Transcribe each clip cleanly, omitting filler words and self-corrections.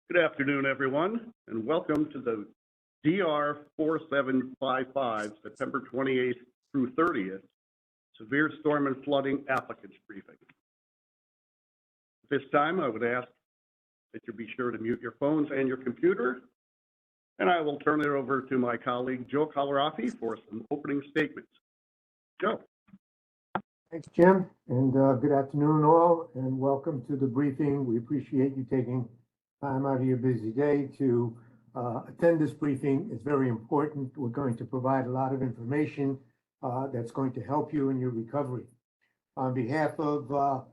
Good afternoon, everyone, and welcome to the DR 4755, September 28th through 30th, Severe Storm and Flooding Applicants Briefing. At this time, I would ask that you be sure to mute your phones and your computer, and I will turn it over to my colleague, Joe Colarafi, for some opening statements. Joe. Thanks, Jim, and good afternoon all, and welcome to the briefing. We appreciate you taking time out of your busy day to attend this briefing. It's very important. We're going to provide a lot of information that's going to help you in your recovery. On behalf of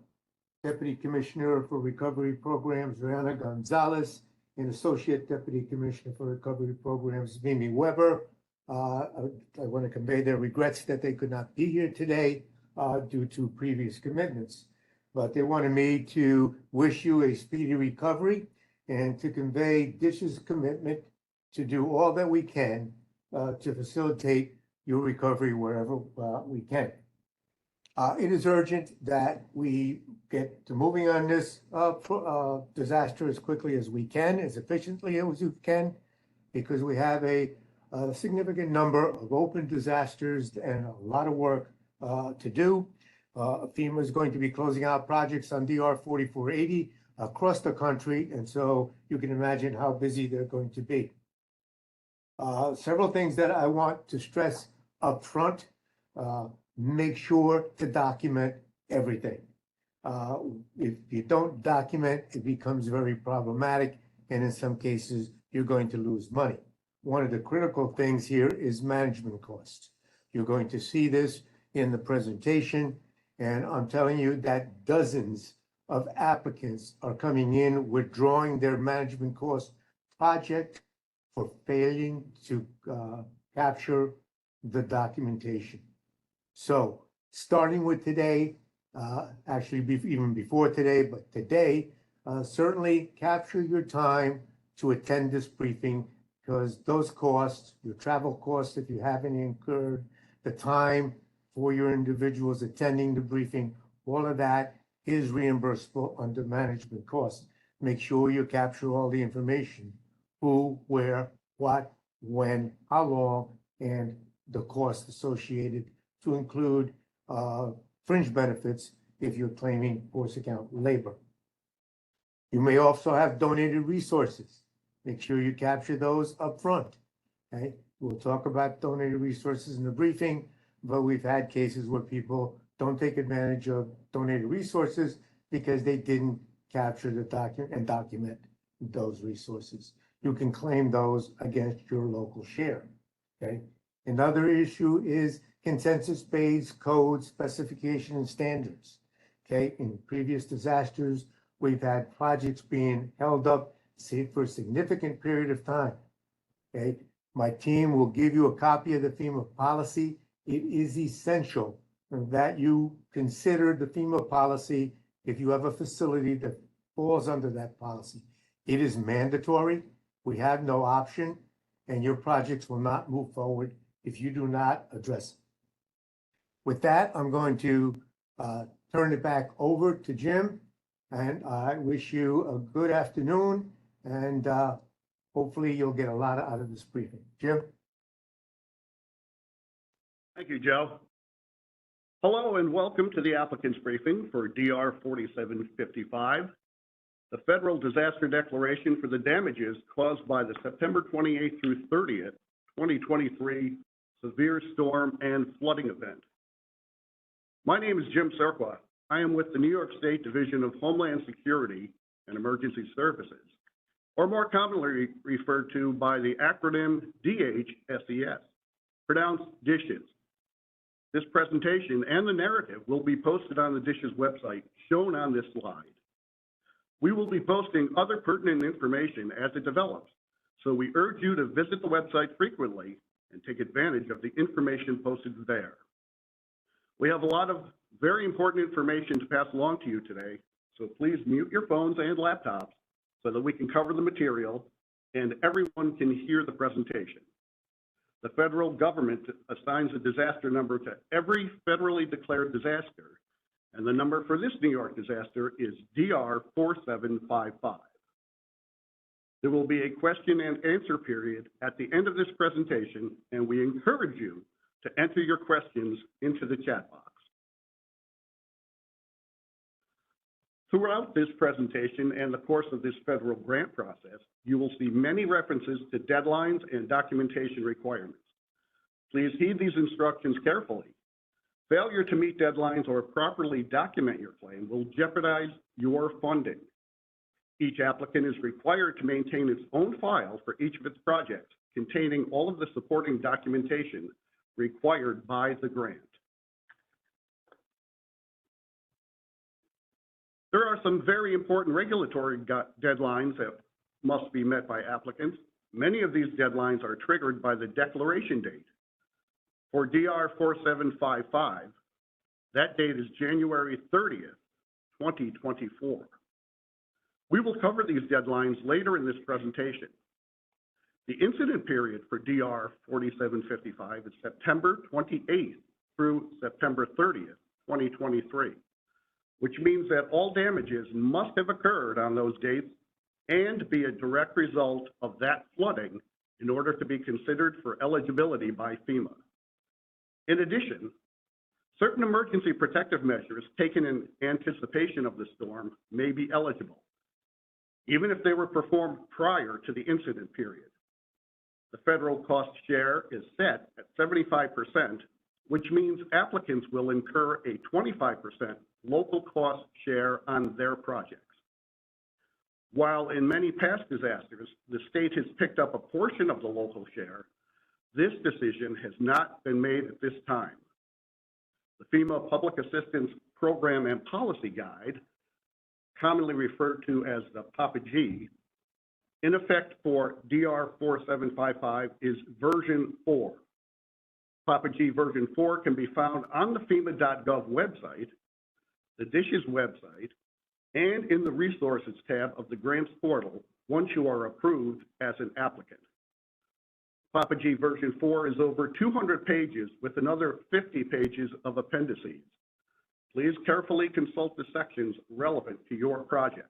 Deputy Commissioner for Recovery Programs, Rihanna Gonzalez, and Associate Deputy Commissioner for Recovery Programs, Mimi Weber, I want to convey their regrets that they could not be here today due to previous commitments. But they wanted me to wish you a speedy recovery and to convey DISH's commitment to do all that we can to facilitate your recovery wherever we can. It is urgent that we get to moving on this disaster as quickly as we can, as efficiently as we can, because we have a significant number of open disasters and a lot of work to do. FEMA is going to be closing out projects on DR 4480 across the country, and so you can imagine how busy they're going to be. Several things that I want to stress up front. Make sure to document everything. If you don't document, it becomes very problematic, and in some cases, you're going to lose money. One of the critical things here is management costs. You're going to see this in the presentation, and I'm telling you that dozens of applicants are coming in withdrawing their management cost project for failing to capture the documentation. So starting with today, actually even before today, but today, certainly capture your time to attend this briefing, because those costs, your travel costs if you haven't incurred, the time for your individuals attending the briefing, all of that is reimbursable under management costs. Make sure you capture all the information: who, where, what, when, how long, and the cost associated, to include fringe benefits if you're claiming force account labor. You may also have donated resources. Make sure you capture those up front. Okay? We'll talk about donated resources in the briefing, but we've had cases where people don't take advantage of donated resources because they didn't capture the document those resources. You can claim those against your local share. Okay. Another issue is consensus-based code specification and standards. Okay. In previous disasters, we've had projects being held up, say, for a significant period of time. Okay. My team will give you a copy of the FEMA policy. It is essential that you consider the FEMA policy if you have a facility that falls under that policy. It is mandatory. We have no option, and your projects will not move forward if you do not address it. With that, I'm going to turn it back over to Jim, and I wish you a good afternoon, and hopefully you'll get a lot out of this briefing. Jim? Thank you, Joe. Hello and welcome to the applicants briefing for DR 4755, the federal disaster declaration for the damages caused by the September 28th through 30th, 2023 severe storm and flooding event. My name is Jim Serqua. I am with the New York State Division of Homeland Security and Emergency Services, or more commonly referred to by the acronym DHSES, pronounced DISHES. This presentation and the narrative will be posted on the DISHES website shown on this slide. We will be posting other pertinent information as it develops, so we urge you to visit the website frequently and take advantage of the information posted there. We have a lot of very important information to pass along to you today, so please mute your phones and laptops so that we can cover the material and everyone can hear the presentation. The federal government assigns a disaster number to every federally declared disaster, and the number for this New York disaster is DR 4755. There will be a question and answer period at the end of this presentation, and we encourage you to enter your questions into the chat box. Throughout this presentation and the course of this federal grant process, you will see many references to deadlines and documentation requirements. Please heed these instructions carefully. Failure to meet deadlines or properly document your claim will jeopardize your funding. Each applicant is required to maintain its own file for each of its projects, containing all of the supporting documentation required by the grant. There are some very important regulatory deadlines that must be met by applicants. Many of these deadlines are triggered by the declaration date. For DR 4755, that date is January 30th, 2024. We will cover these deadlines later in this presentation. The incident period for DR 4755 is September 28th through September 30th, 2023, which means that all damages must have occurred on those dates and be a direct result of that flooding in order to be considered for eligibility by FEMA. In addition, certain emergency protective measures taken in anticipation of the storm may be eligible, even if they were performed prior to the incident period. The federal cost share is set at 75%, which means applicants will incur a 25% local cost share on their projects. While in many past disasters, the state has picked up a portion of the local share, this decision has not been made at this time. The FEMA Public Assistance Program and Policy Guide, commonly referred to as the PAPA-G, in effect for DR 4755 is version 4. PAPA-G version 4 can be found on the FEMA.gov website, the DISH's website, and in the Resources tab of the Grants portal once you are approved as an applicant. PAPA-G version 4 is over 200 pages with another 50 pages of appendices. Please carefully consult the sections relevant to your projects.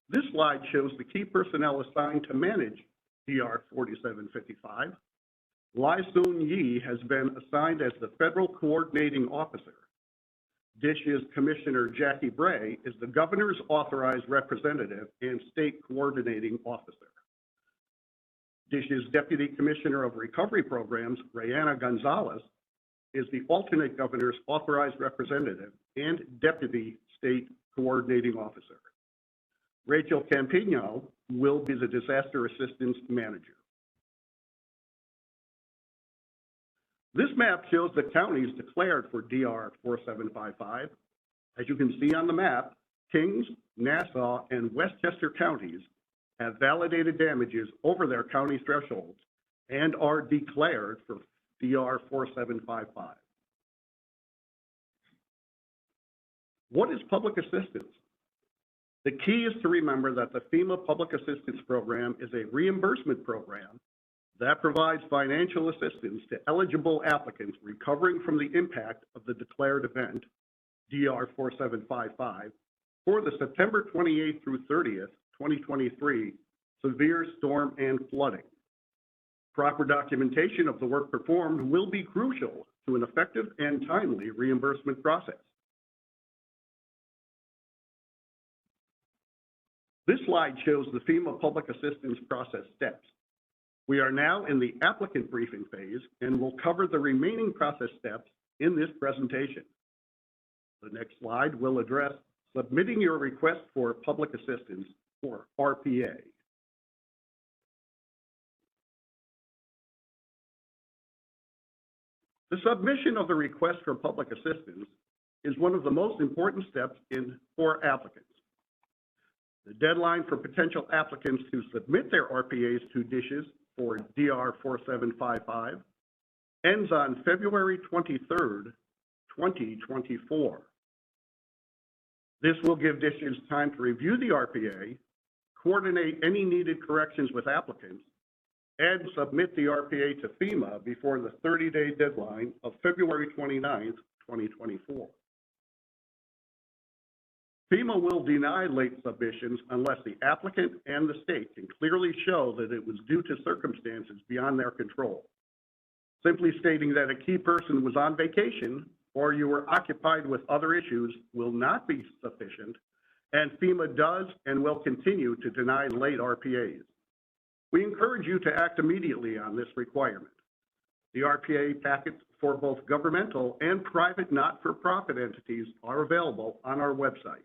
This slide shows the key personnel assigned to manage DR 4755. Lai Soon Yi has been assigned as the Federal Coordinating Officer. DISH's Commissioner Jackie Bray is the Governor's Authorized Representative and State Coordinating Officer. DISH's Deputy Commissioner of Recovery Programs, Rayana Gonzalez, is the alternate Governor's Authorized Representative and Deputy State Coordinating Officer. Rachel Campino will be the Disaster Assistance Manager. This map shows the counties declared for DR 4755. As you can see on the map, Kings, Nassau, and Westchester counties have validated damages over their county thresholds and are declared for DR 4755. What is public assistance? The key is to remember that the FEMA Public Assistance Program is a reimbursement program that provides financial assistance to eligible applicants recovering from the impact of the declared event, DR 4755, for the September 28th through 30th, 2023 severe storm and flooding. Proper documentation of the work performed will be crucial to an effective and timely reimbursement process. This slide shows the FEMA Public Assistance process steps. We are now in the applicant briefing phase and will cover the remaining process steps in this presentation. The next slide will address submitting your request for public assistance, or RPA. The submission of the request for public assistance is one of the most important steps for applicants. The deadline for potential applicants to submit their RPAs to DISH's for DR 4755 ends on February 23rd, 2024. This will give DISH's time to review the RPA, coordinate any needed corrections with applicants, and submit the RPA to FEMA before the 30-day deadline of February 29th, 2024. FEMA will deny late submissions unless the applicant and the state can clearly show that it was due to circumstances beyond their control. Simply stating that a key person was on vacation or you were occupied with other issues will not be sufficient, and FEMA does and will continue to deny late RPAs. We encourage you to act immediately on this requirement. The RPA packets for both governmental and private not-for-profit entities are available on our website.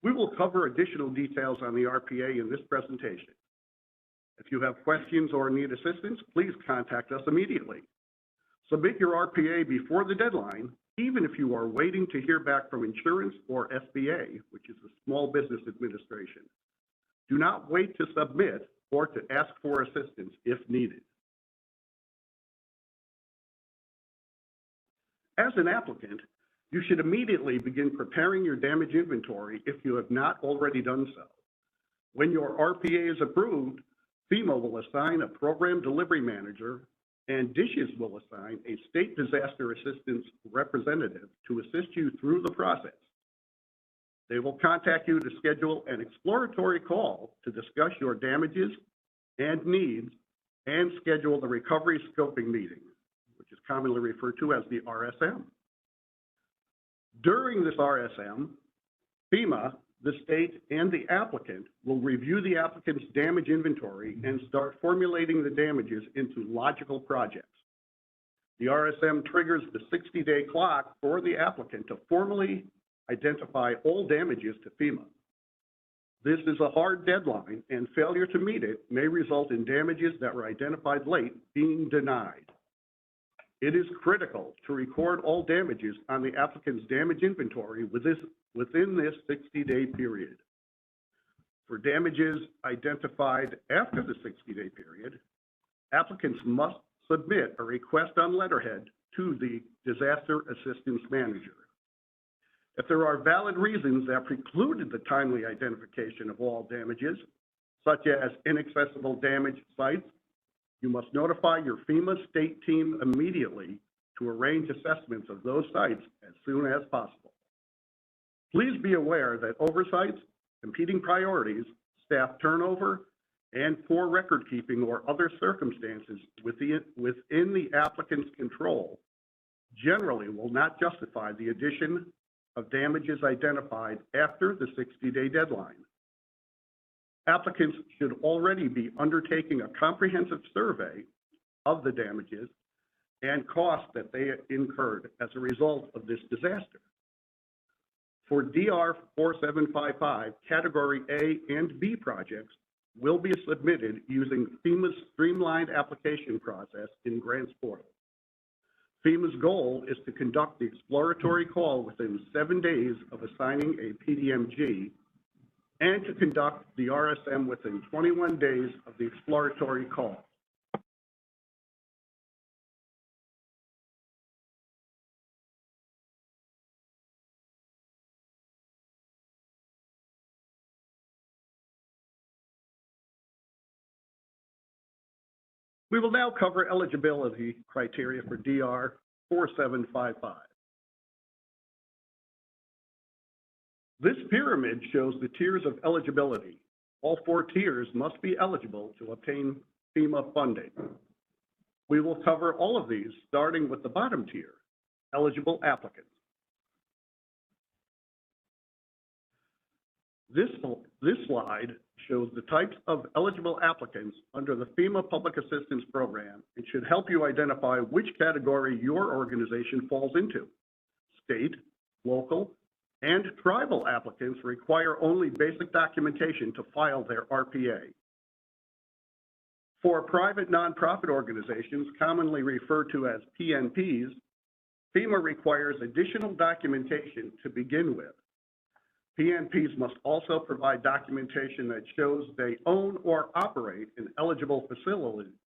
We will cover additional details on the RPA in this presentation. If you have questions or need assistance, please contact us immediately. Submit your RPA before the deadline, even if you are waiting to hear back from insurance or SBA, which is the Small Business Administration. Do not wait to submit or to ask for assistance if needed. As an applicant, you should immediately begin preparing your damage inventory if you have not already done so. When your RPA is approved, FEMA will assign a program delivery manager, and DISHES will assign a state disaster assistance representative to assist you through the process. They will contact you to schedule an exploratory call to discuss your damages and needs and schedule the recovery scoping meeting, which is commonly referred to as the RSM. During this RSM, FEMA, the state, and the applicant will review the applicant's damage inventory and start formulating the damages into logical projects. The RSM triggers the 60-day clock for the applicant to formally identify all damages to FEMA. This is a hard deadline, and failure to meet it may result in damages that were identified late being denied. It is critical to record all damages on the applicant's damage inventory within this 60-day period. For damages identified after the 60-day period, applicants must submit a request on letterhead to the Disaster Assistance Manager. If there are valid reasons that precluded the timely identification of all damages, such as inaccessible damaged sites, you must notify your FEMA state team immediately to arrange assessments of those sites as soon as possible. Please be aware that oversights, competing priorities, staff turnover, and poor record keeping or other circumstances within the applicant's control generally will not justify the addition of damages identified after the 60-day deadline. Applicants should already be undertaking a comprehensive survey of the damages and costs that they incurred as a result of this disaster. For DR 4755, Category A and B projects will be submitted using FEMA's streamlined application process in Grants Portal. FEMA's goal is to conduct the exploratory call within 7 days of assigning a PDMG and to conduct the RSM within 21 days of the exploratory call. We will now cover eligibility criteria for DR 4755. This pyramid shows the tiers of eligibility. All 4 tiers must be eligible to obtain FEMA funding. We will cover all of these, starting with the bottom tier, eligible applicants. This slide shows the types of eligible applicants under the FEMA Public Assistance Program and should help you identify which category your organization falls into. State, local, and tribal applicants require only basic documentation to file their RPA. For private nonprofit organizations, commonly referred to as PNPs, FEMA requires additional documentation to begin with. PNPs must also provide documentation that shows they own or operate an eligible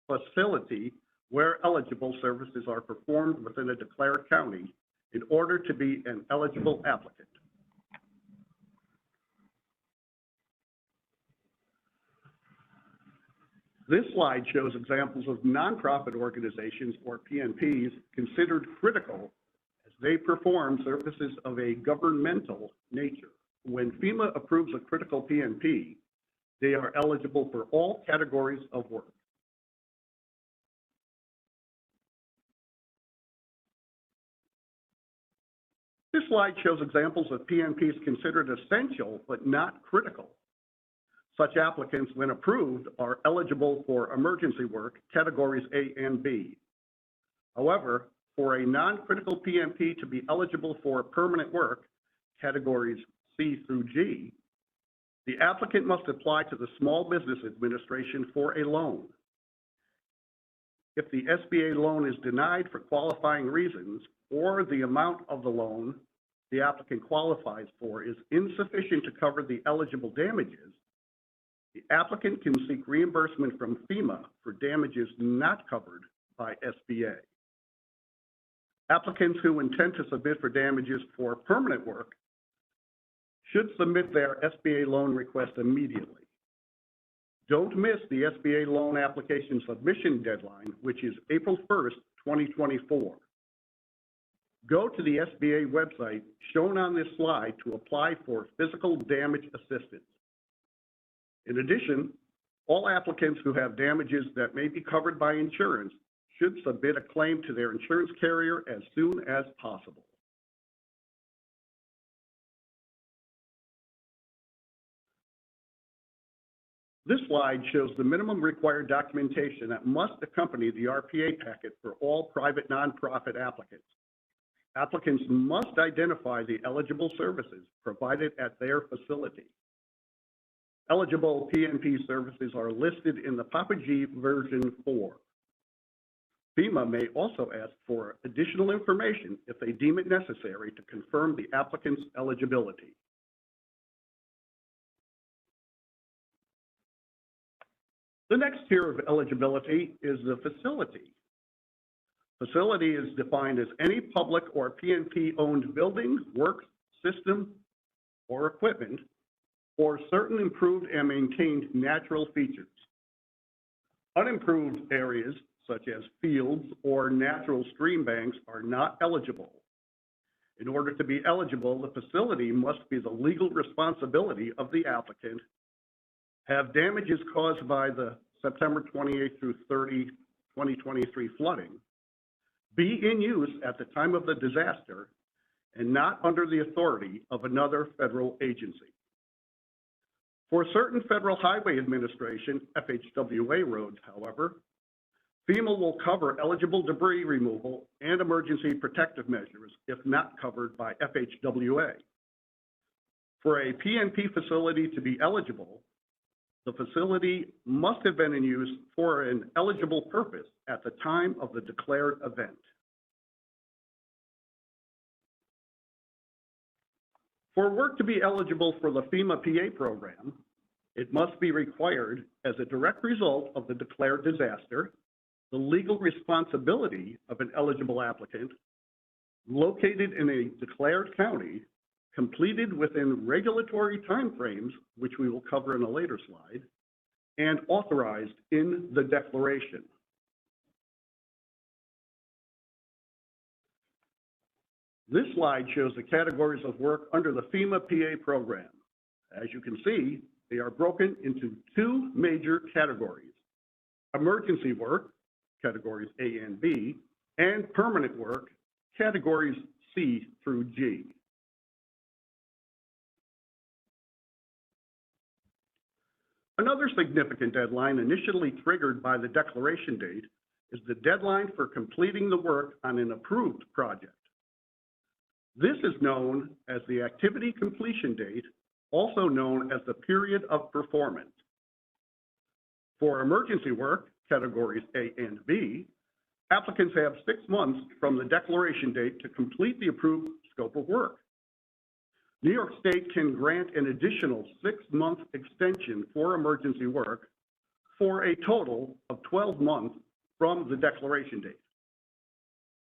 facility where eligible services are performed within a declared county in order to be an eligible applicant. This slide shows examples of nonprofit organizations or PNPs considered critical as they perform services of a governmental nature. when FEMA approves a critical PNP, they are eligible for all categories of work. This slide shows examples of PNPs considered essential but not critical. Such applicants, when approved, are eligible for emergency work, categories A and B. However, for a non-critical PNP to be eligible for permanent work, categories C through G, the applicant must apply to the Small Business Administration for a loan. If the SBA loan is denied for qualifying reasons, or the amount of the loan the applicant qualifies for is insufficient to cover the eligible damages, the applicant can seek reimbursement from FEMA for damages not covered by SBA. Applicants who intend to submit for damages for permanent work should submit their SBA loan request immediately. Don't miss the SBA loan application submission deadline, which is April 1st, 2024. Go to the SBA website shown on this slide to apply for physical damage assistance. In addition, all applicants who have damages that may be covered by insurance should submit a claim to their insurance carrier as soon as possible. This slide shows the minimum required documentation that must accompany the RPA packet for all private nonprofit applicants. Applicants must identify the eligible services provided at their facility. Eligible PNP services are listed in the Papa G version 4. FEMA may also ask for additional information if they deem it necessary to confirm the applicant's eligibility. The next tier of eligibility is the facility. Facility is defined as any public or PNP-owned building, works, system, or equipment, or certain improved and maintained natural features. Unimproved areas, such as fields or natural stream banks, are not eligible. In order to be eligible, the facility must be the legal responsibility of the applicant, have damages caused by the September 28 through 30, 2023 flooding, be in use at the time of the disaster, and not under the authority of another federal agency. For certain Federal Highway Administration, FHWA roads, however, FEMA will cover eligible debris removal and emergency protective measures if not covered by FHWA. For a PNP facility to be eligible, the facility must have been in use for an eligible purpose at the time of the declared event. For work to be eligible for the FEMA PA program, it must be required as a direct result of the declared disaster, the legal responsibility of an eligible applicant, located in a declared county, completed within regulatory timeframes, which we will cover in a later slide, and authorized in the declaration. This slide shows the categories of work under the FEMA PA program. As you can see, they are broken into two major categories: emergency work, categories A and B, and permanent work, categories C through G. Another significant deadline initially triggered by the declaration date is the deadline for completing the work on an approved project. This is known as the activity completion date, also known as the period of performance. For emergency work, categories A and B, applicants have 6 months from the declaration date to complete the approved scope of work. New York State can grant an additional 6-month extension for emergency work for a total of 12 months from the declaration date.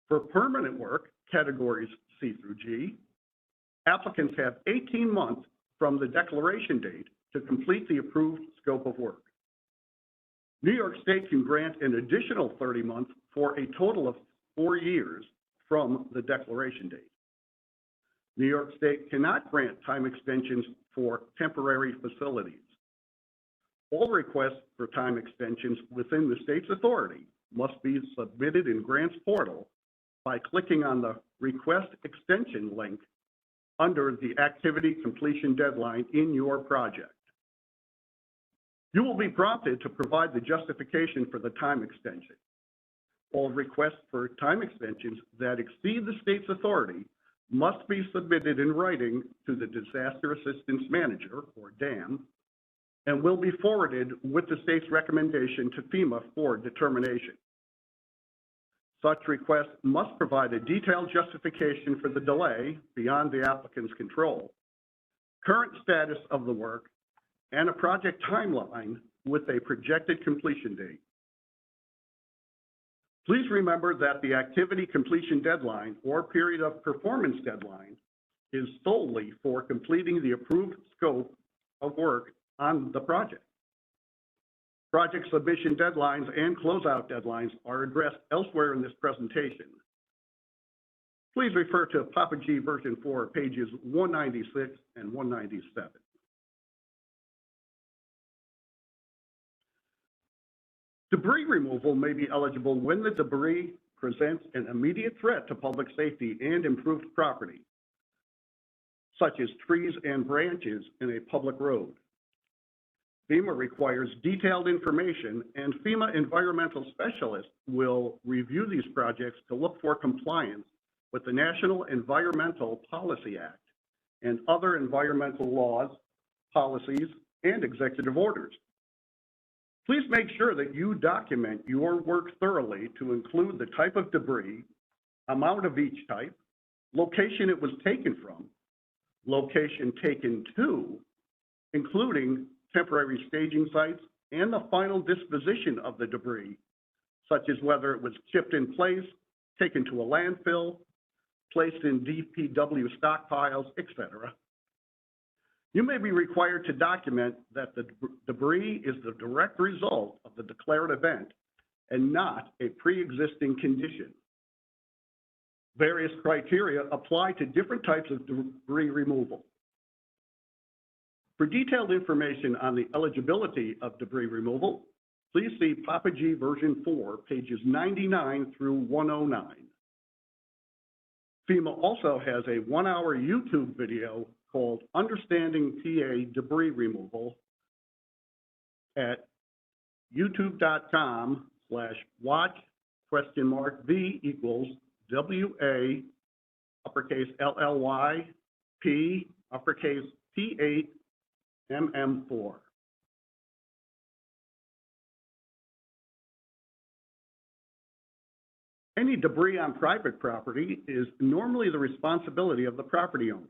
For permanent work, categories C through G, applicants have 18 months from the declaration date to complete the approved scope of work. New York State can grant an additional 30 months for a total of 4 years from the declaration date. New York State cannot grant time extensions for temporary facilities. All requests for time extensions within the state's authority must be submitted in Grants Portal by clicking on the Request Extension link under the activity completion deadline in your project. You will be prompted to provide the justification for the time extension. All requests for time extensions that exceed the state's authority must be submitted in writing to the Disaster Assistance Manager, or DAM, and will be forwarded with the state's recommendation to FEMA for determination. Such requests must provide a detailed justification for the delay beyond the applicant's control, current status of the work, and a project timeline with a projected completion date. Please remember that the activity completion deadline or period of performance deadline is solely for completing the approved scope of work on the project. Project submission deadlines and closeout deadlines are addressed elsewhere in this presentation. Please refer to Papa G version 4, pages 196 and 197. Debris removal may be eligible when the debris presents an immediate threat to public safety and improved property, such as trees and branches in a public road. FEMA requires detailed information, and FEMA environmental specialists will review these projects to look for compliance with the National Environmental Policy Act and other environmental laws, policies, and executive orders. Please make sure that you document your work thoroughly to include the type of debris, amount of each type, location it was taken from, location taken to, including temporary staging sites, and the final disposition of the debris, such as whether it was chipped in place, taken to a landfill, placed in DPW stockpiles, etc. You may be required to document that the debris is the direct result of the declared event and not a pre-existing condition. Various criteria apply to different types of debris removal. For detailed information on the eligibility of debris removal, please see Papa G version 4, pages 99 through 109. FEMA also has a 1-hour YouTube video called Understanding PA Debris Removal at youtube.com/watch?v=WA LLYP P8 MM4. Any debris on private property is normally the responsibility of the property owner.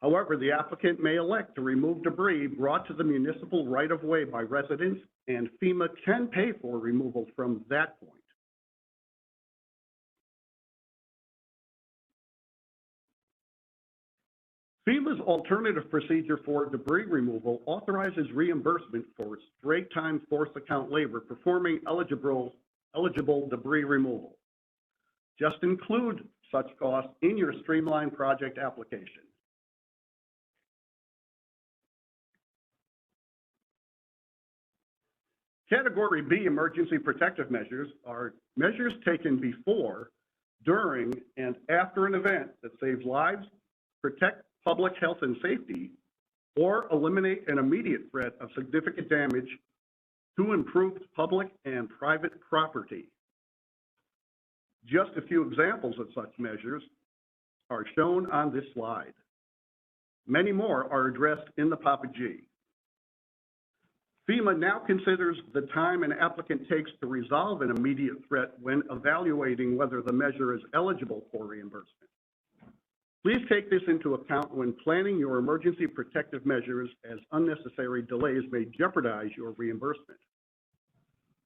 However, the applicant may elect to remove debris brought to the municipal right-of-way by residents, and FEMA can pay for removal from that point. FEMA's alternative procedure for debris removal authorizes reimbursement for straight-time force account labor performing eligible debris removal. Just include such costs in your streamlined project application. Category B emergency protective measures are measures taken before, during, and after an event that saves lives, protect public health and safety, or eliminate an immediate threat of significant damage to improved public and private property. Just a few examples of such measures are shown on this slide. Many more are addressed in the Papa G. FEMA now considers the time an applicant takes to resolve an immediate threat when evaluating whether the measure is eligible for reimbursement. Please take this into account when planning your emergency protective measures, as unnecessary delays may jeopardize your reimbursement.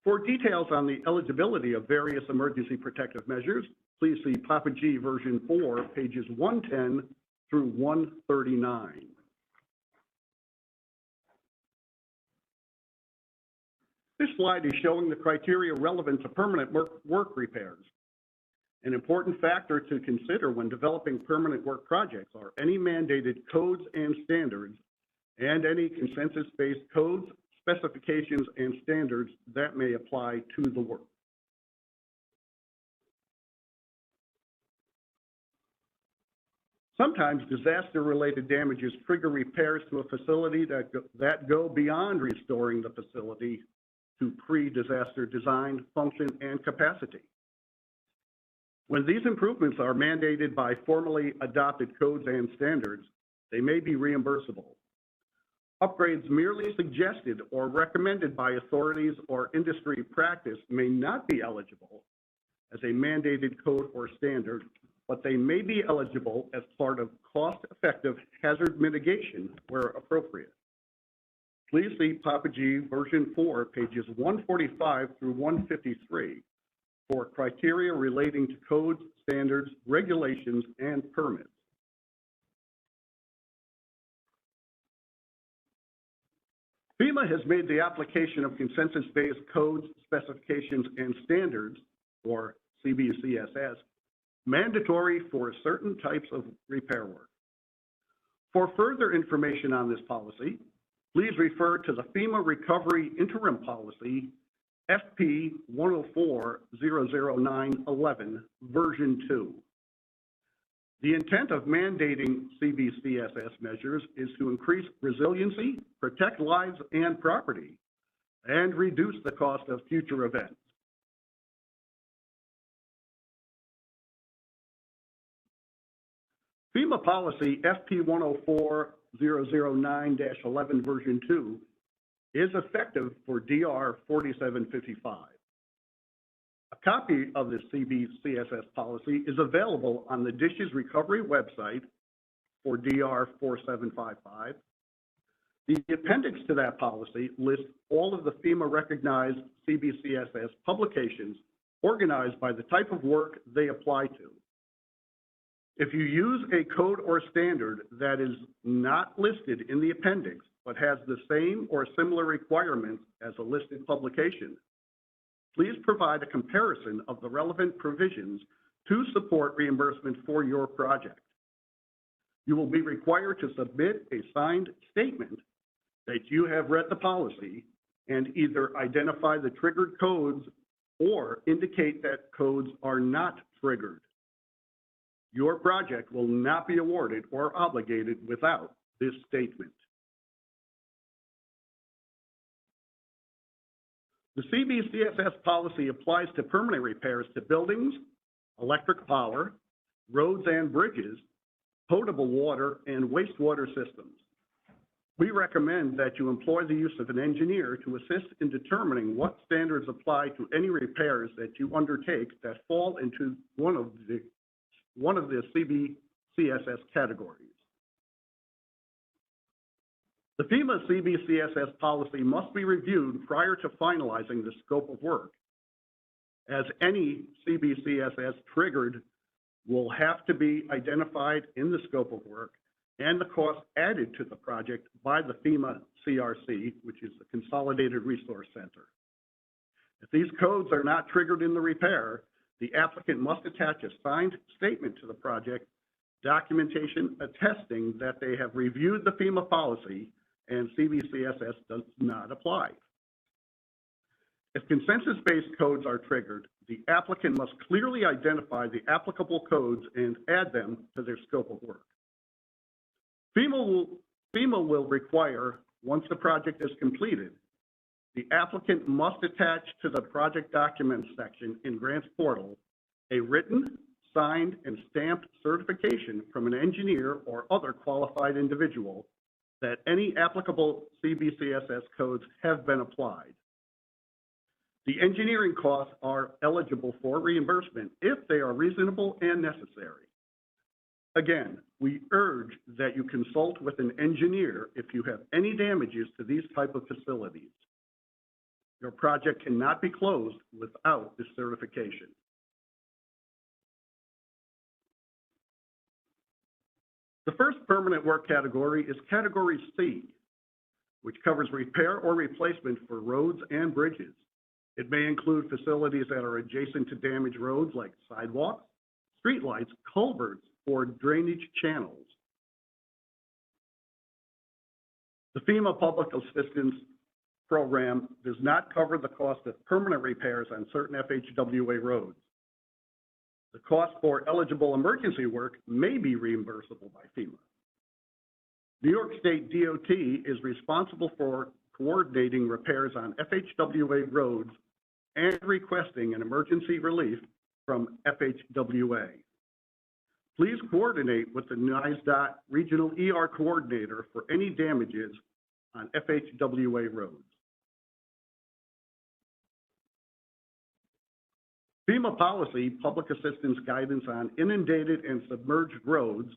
For details on the eligibility of various emergency protective measures, please see Papa G version 4, pages 110 through 139. This slide is showing the criteria relevant to permanent work repairs. An important factor to consider when developing permanent work projects are any mandated codes and standards and any consensus-based codes, specifications, and standards that may apply to the work. Sometimes disaster-related damages trigger repairs to a facility that go beyond restoring the facility to pre-disaster design, function, and capacity. When these improvements are mandated by formally adopted codes and standards, they may be reimbursable. Upgrades merely suggested or recommended by authorities or industry practice may not be eligible as a mandated code or standard, but they may be eligible as part of cost-effective hazard mitigation where appropriate. Please see Papa G version 4, pages 145 through 153 for criteria relating to codes, standards, regulations, and permits. FEMA has made the application of consensus-based codes, specifications, and standards, or CBCSS, mandatory for certain types of repair work. For further information on this policy, please refer to the FEMA Recovery Interim Policy, FP 104-00911, version 2. The intent of mandating CBCSS measures is to increase resiliency, protect lives and property, and reduce the cost of future events. FEMA Policy FP 104-009-11 version 2 is effective for DR 4755. A copy of the CBCSS policy is available on the Dishes Recovery website for DR 4755. The appendix to that policy lists all of the FEMA recognized CBCSS publications organized by the type of work they apply to. If you use a code or standard that is not listed in the appendix but has the same or similar requirements as a listed publication, please provide a comparison of the relevant provisions to support reimbursement for your project. You will be required to submit a signed statement that you have read the policy and either identify the triggered codes or indicate that codes are not triggered. Your project will not be awarded or obligated without this statement. The CBCSS policy applies to permanent repairs to buildings, electric power, roads and bridges, potable water, and wastewater systems. We recommend that you employ the use of an engineer to assist in determining what standards apply to any repairs that you undertake that fall into one of the CBCSS categories. The FEMA CBCSS policy must be reviewed prior to finalizing the scope of work, as any CBCSS triggered will have to be identified in the scope of work and the cost added to the project by the FEMA CRC, which is the Consolidated Resource Center. If these codes are not triggered in the repair, the applicant must attach a signed statement to the project, documentation attesting that they have reviewed the FEMA policy and CBCSS does not apply. If consensus-based codes are triggered, the applicant must clearly identify the applicable codes and add them to their scope of work. FEMA will require, once the project is completed, the applicant must attach to the project documents section in Grants Portal a written, signed, and stamped certification from an engineer or other qualified individual that any applicable CBCSS codes have been applied. The engineering costs are eligible for reimbursement if they are reasonable and necessary. Again, we urge that you consult with an engineer if you have any damages to these type of facilities. Your project cannot be closed without this certification. The first permanent work category is Category C, which covers repair or replacement for roads and bridges. It may include facilities that are adjacent to damaged roads like sidewalks, streetlights, culverts, or drainage channels. The FEMA Public Assistance Program does not cover the cost of permanent repairs on certain FHWA roads. The cost for eligible emergency work may be reimbursable by FEMA. New York State DOT is responsible for coordinating repairs on FHWA roads and requesting an emergency relief from FHWA. Please coordinate with the NYSDOT Regional ER Coordinator for any damages on FHWA roads. FEMA Policy Public Assistance Guidance on Inundated and Submerged Roads,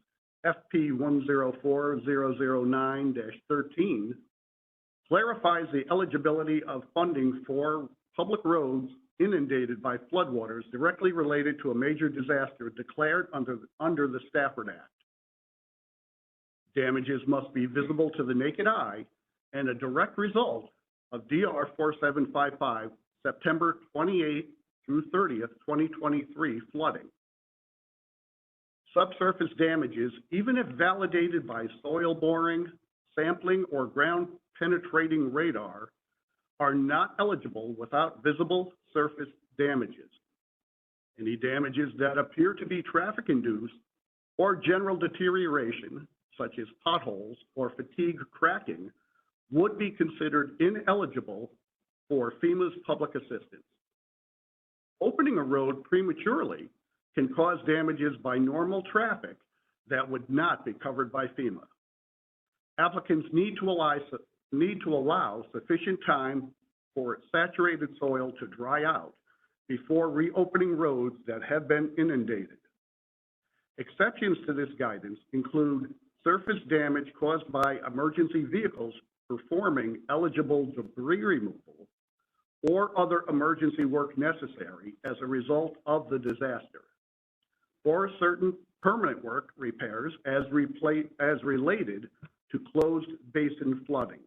FP 104009-13, clarifies the eligibility of funding for public roads inundated by floodwaters directly related to a major disaster declared under the Stafford Act. Damages must be visible to the naked eye and a direct result of DR 4755 September 28th through 30th, 2023 flooding. Subsurface damages, even if validated by soil boring, sampling, or ground penetrating radar, are not eligible without visible surface damages. Any damages that appear to be traffic-induced or general deterioration, such as potholes or fatigue cracking, would be considered ineligible for FEMA's public assistance. Opening a road prematurely can cause damages by normal traffic that would not be covered by FEMA. Applicants need to allow sufficient time for saturated soil to dry out before reopening roads that have been inundated. Exceptions to this guidance include surface damage caused by emergency vehicles performing eligible debris removal or other emergency work necessary as a result of the disaster, or certain permanent work repairs as related to closed basin flooding.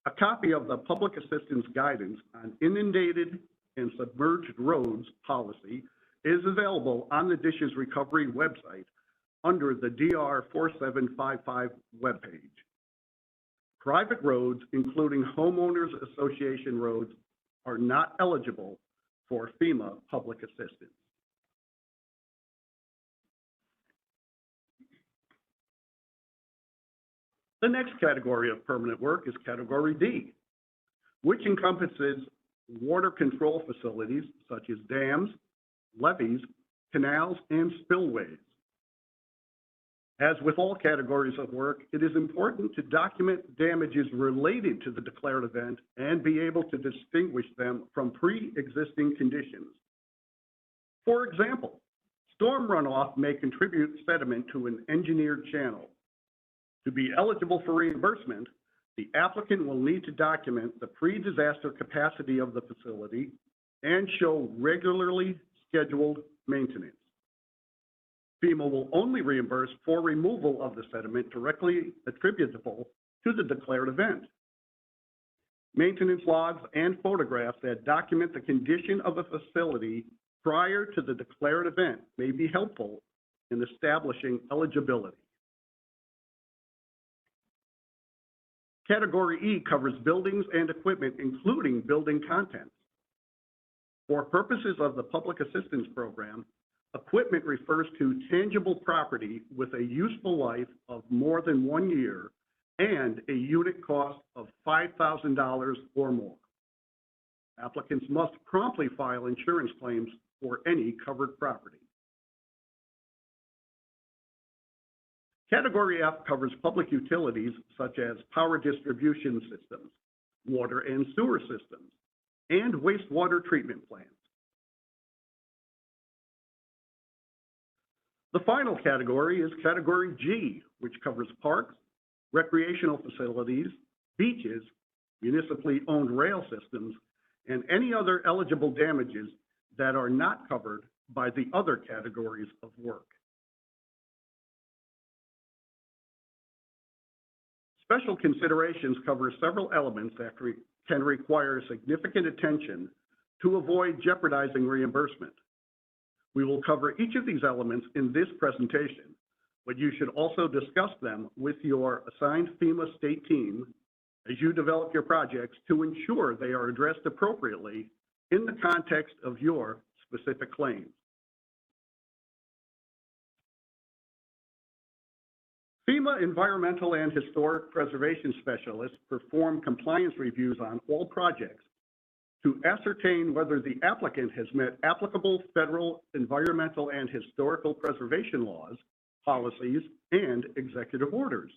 A copy of the Public Assistance Guidance on Inundated and Submerged Roads Policy is available on the Dishes Recovery website under the DR 4755 webpage. Private roads, including homeowners association roads, are not eligible for FEMA public assistance. The next category of permanent work is Category D, which encompasses water control facilities such as dams, levees, canals, and spillways. As with all categories of work, it is important to document damages related to the declared event and be able to distinguish them from pre-existing conditions. For example, storm runoff may contribute sediment to an engineered channel. To be eligible for reimbursement, the applicant will need to document the pre-disaster capacity of the facility and show regularly scheduled maintenance. FEMA will only reimburse for removal of the sediment directly attributable to the declared event. Maintenance logs and photographs that document the condition of a facility prior to the declared event may be helpful in establishing eligibility. Category E covers buildings and equipment, including building contents. For purposes of the Public Assistance Program, equipment refers to tangible property with a useful life of more than 1 year and a unit cost of $5,000 or more. Applicants must promptly file insurance claims for any covered property. Category F covers public utilities such as power distribution systems, water and sewer systems, and wastewater treatment plants. The final category is Category G, which covers parks, recreational facilities, beaches, municipally owned rail systems, and any other eligible damages that are not covered by the other categories of work. Special considerations cover several elements that can require significant attention to avoid jeopardizing reimbursement. We will cover each of these elements in this presentation, but you should also discuss them with your assigned FEMA state team as you develop your projects to ensure they are addressed appropriately in the context of your specific claims. FEMA environmental and historic preservation specialists perform compliance reviews on all projects to ascertain whether the applicant has met applicable federal environmental and historical preservation laws, policies, and executive orders.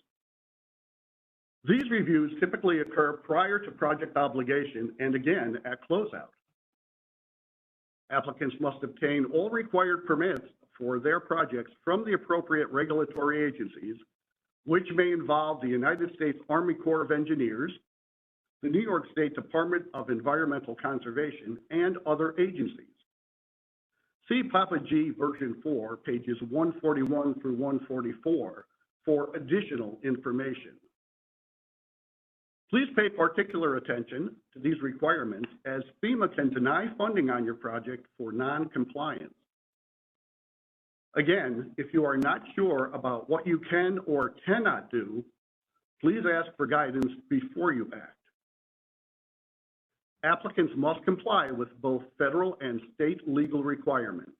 These reviews typically occur prior to project obligation and again at closeout. Applicants must obtain all required permits for their projects from the appropriate regulatory agencies, which may involve the United States Army Corps of Engineers, the New York State Department of Environmental Conservation, and other agencies. See Papa G version 4, pages 141 through 144 for additional information. Please pay particular attention to these requirements as FEMA can deny funding on your project for non-compliance. Again, if you are not sure about what you can or cannot do, please ask for guidance before you act. Applicants must comply with both federal and state legal requirements.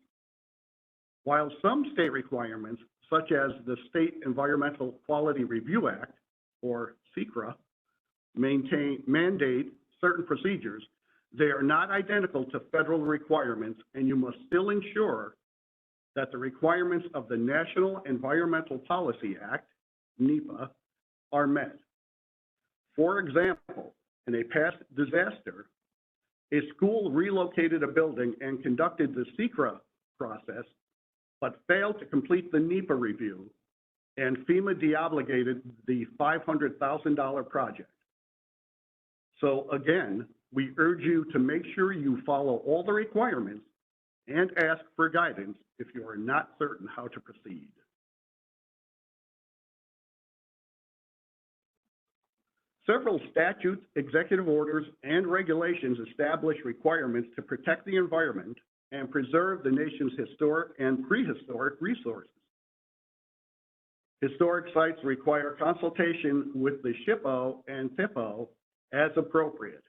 While some state requirements, such as the State Environmental Quality Review Act, or SECRA, mandate certain procedures, they are not identical to federal requirements, and you must still ensure that the requirements of the National Environmental Policy Act, NEPA, are met. For example, in a past disaster, a school relocated a building and conducted the SECRA process, but failed to complete the NEPA review, and FEMA deobligated the $500,000 project. So again, we urge you to make sure you follow all the requirements and ask for guidance if you are not certain how to proceed. Several statutes, executive orders, and regulations establish requirements to protect the environment and preserve the nation's historic and prehistoric resources. Historic sites require consultation with the SHPO and THPO as appropriate,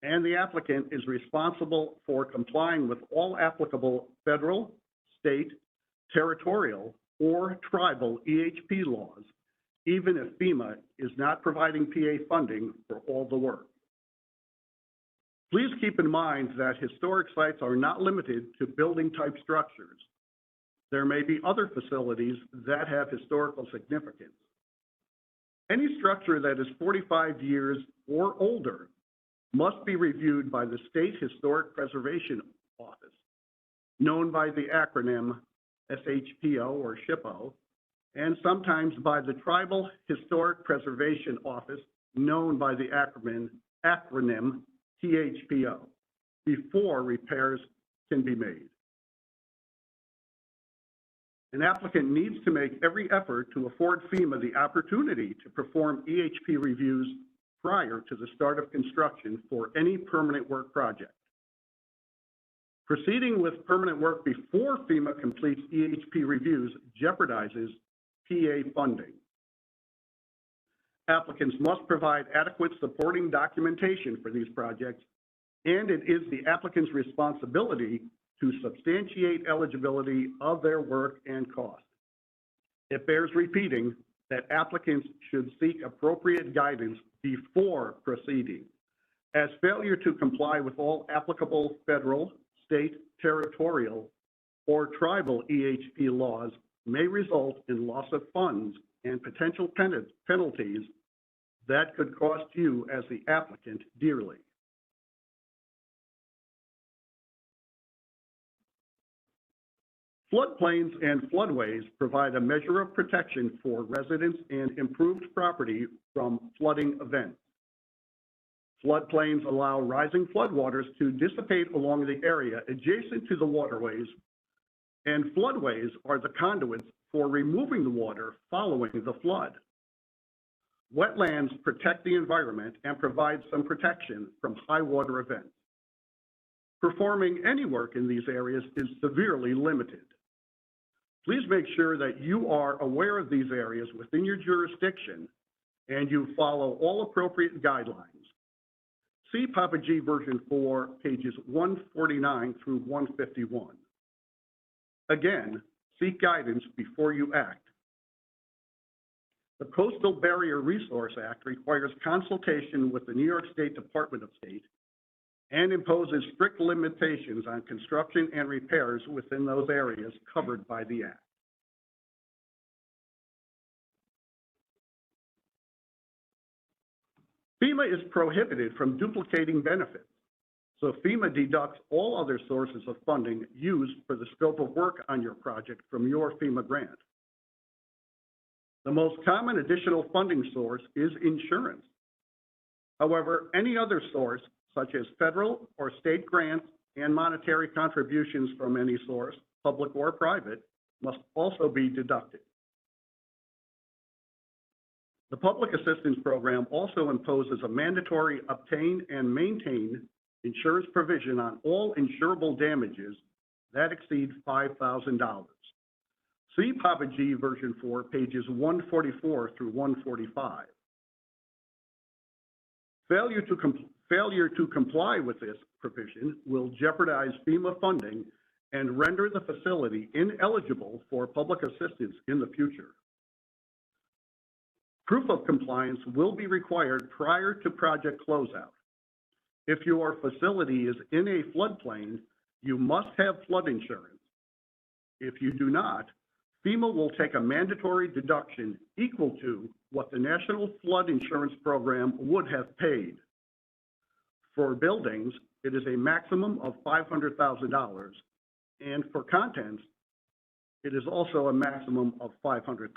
and the applicant is responsible for complying with all applicable federal, state, territorial, or tribal EHP laws, even if FEMA is not providing PA funding for all the work. Please keep in mind that historic sites are not limited to building-type structures. There may be other facilities that have historical significance. Any structure that is 45 years or older must be reviewed by the State Historic Preservation Office, known by the acronym SHPO or SHPO, and sometimes by the Tribal Historic Preservation Office, known by the acronym THPO, before repairs can be made. An applicant needs to make every effort to afford FEMA the opportunity to perform EHP reviews prior to the start of construction for any permanent work project. Proceeding with permanent work before FEMA completes EHP reviews jeopardizes PA funding. Applicants must provide adequate supporting documentation for these projects, and it is the applicant's responsibility to substantiate eligibility of their work and cost. It bears repeating that applicants should seek appropriate guidance before proceeding, as failure to comply with all applicable federal, state, territorial, or tribal EHP laws may result in loss of funds and potential penalties that could cost you as the applicant dearly. Floodplains and floodways provide a measure of protection for residents and improved property from flooding events. Floodplains allow rising floodwaters to dissipate along the area adjacent to the waterways, and floodways are the conduits for removing the water following the flood. Wetlands protect the environment and provide some protection from high water events. Performing any work in these areas is severely limited. Please make sure that you are aware of these areas within your jurisdiction and you follow all appropriate guidelines. See Papa G version 4, pages 149 through 151. Again, seek guidance before you act. The Coastal Barrier Resource Act requires consultation with the New York State Department of State and imposes strict limitations on construction and repairs within those areas covered by the Act. FEMA is prohibited from duplicating benefits, so FEMA deducts all other sources of funding used for the scope of work on your project from your FEMA grant. The most common additional funding source is insurance. However, any other source, such as federal or state grants and monetary contributions from any source, public or private, must also be deducted. The Public Assistance Program also imposes a mandatory obtain and maintain insurance provision on all insurable damages that exceed $5,000. See Papa G version 4, pages 144 through 145. Failure to comply with this provision will jeopardize FEMA funding and render the facility ineligible for public assistance in the future. Proof of compliance will be required prior to project closeout. If your facility is in a floodplain, you must have flood insurance. If you do not, FEMA will take a mandatory deduction equal to what the National Flood Insurance Program would have paid. For buildings, it is a maximum of $500,000, and for contents, it is also a maximum of $500,000.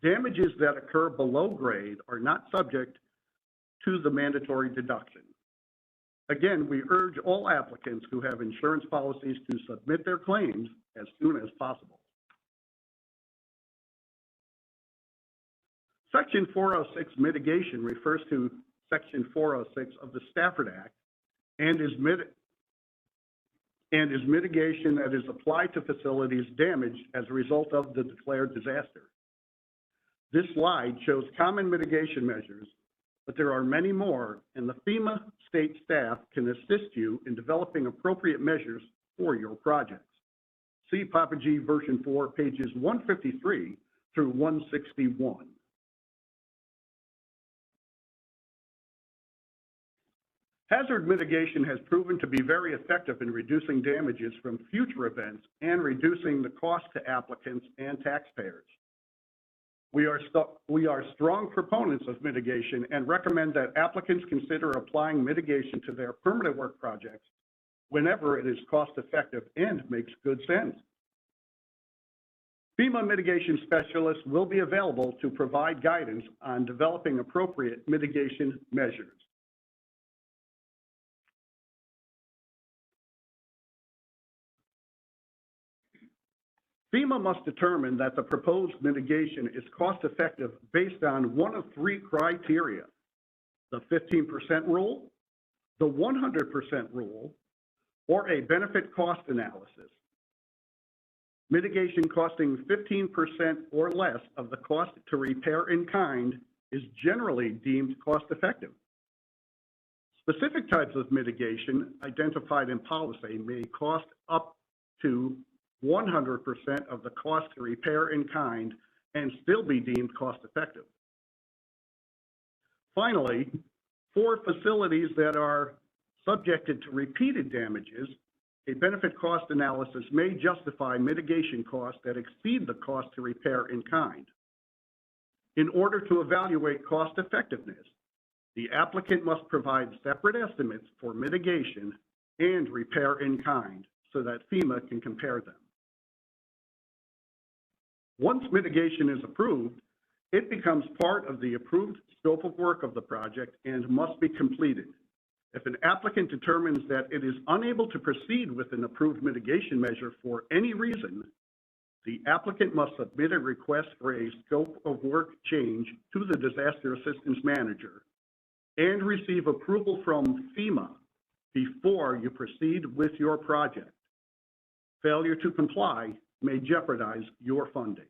Damages that occur below grade are not subject to the mandatory deduction. Again, we urge all applicants who have insurance policies to submit their claims as soon as possible. Section 406 mitigation refers to Section 406 of the Stafford Act and is mitigation that is applied to facilities damaged as a result of the declared disaster. This slide shows common mitigation measures, but there are many more, and the FEMA state staff can assist you in developing appropriate measures for your projects. See Papa G version 4, pages 153 through 161. Hazard mitigation has proven to be very effective in reducing damages from future events and reducing the cost to applicants and taxpayers. We are strong proponents of mitigation and recommend that applicants consider applying mitigation to their permanent work projects whenever it is cost effective and makes good sense. FEMA mitigation specialists will be available to provide guidance on developing appropriate mitigation measures. FEMA must determine that the proposed mitigation is cost-effective based on one of three criteria: the 15% rule, the 100% rule, or a benefit cost analysis. Mitigation costing 15% or less of the cost to repair in kind is generally deemed cost-effective. Specific types of mitigation identified in policy may cost up to 100% of the cost to repair in kind and still be deemed cost effective. Finally, for facilities that are subjected to repeated damages, a benefit cost analysis may justify mitigation costs that exceed the cost to repair in kind. In order to evaluate cost effectiveness, the applicant must provide separate estimates for mitigation and repair in kind so that FEMA can compare them. Once mitigation is approved, it becomes part of the approved scope of work of the project and must be completed. If an applicant determines that it is unable to proceed with an approved mitigation measure for any reason, the applicant must submit a request for a scope of work change to the Disaster Assistance Manager and receive approval from FEMA before you proceed with your project. Failure to comply may jeopardize your funding.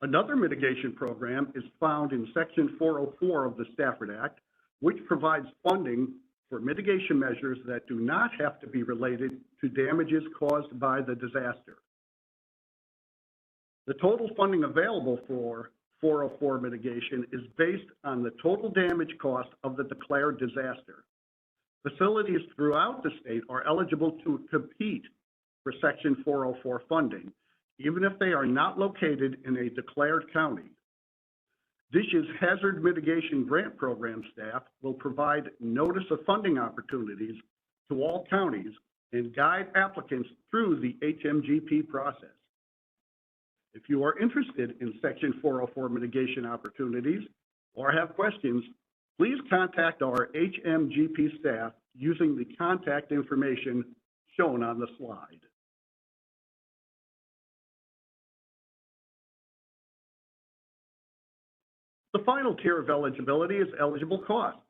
Another mitigation program is found in Section 404 of the Stafford Act, which provides funding for mitigation measures that do not have to be related to damages caused by the disaster. The total funding available for 404 mitigation is based on the total damage cost of the declared disaster. Facilities throughout the state are eligible to compete for Section 404 funding, even if they are not located in a declared county. DISH's Hazard Mitigation Grant Program staff will provide notice of funding opportunities to all counties and guide applicants through the HMGP process. If you are interested in Section 404 mitigation opportunities or have questions, please contact our HMGP staff using the contact information shown on the slide. The final tier of eligibility is eligible costs.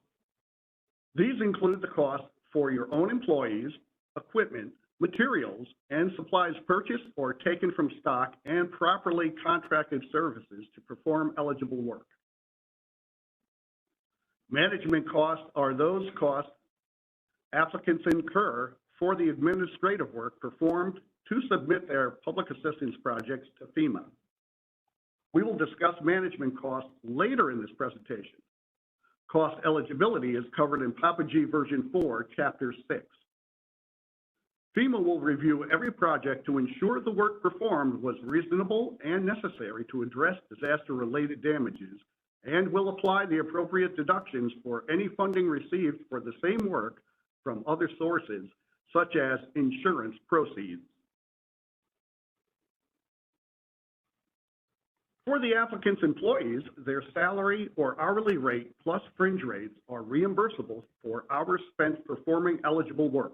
These include the cost for your own employees, equipment, materials, and supplies purchased or taken from stock and properly contracted services to perform eligible work. Management costs are those costs applicants incur for the administrative work performed to submit their public assistance projects to FEMA. We will discuss management costs later in this presentation. Cost eligibility is covered in Papa G version 4, chapter 6. FEMA will review every project to ensure the work performed was reasonable and necessary to address disaster-related damages, and will apply the appropriate deductions for any funding received for the same work from other sources, such as insurance proceeds. For the applicant's employees, their salary or hourly rate plus fringe rates are reimbursable for hours spent performing eligible work.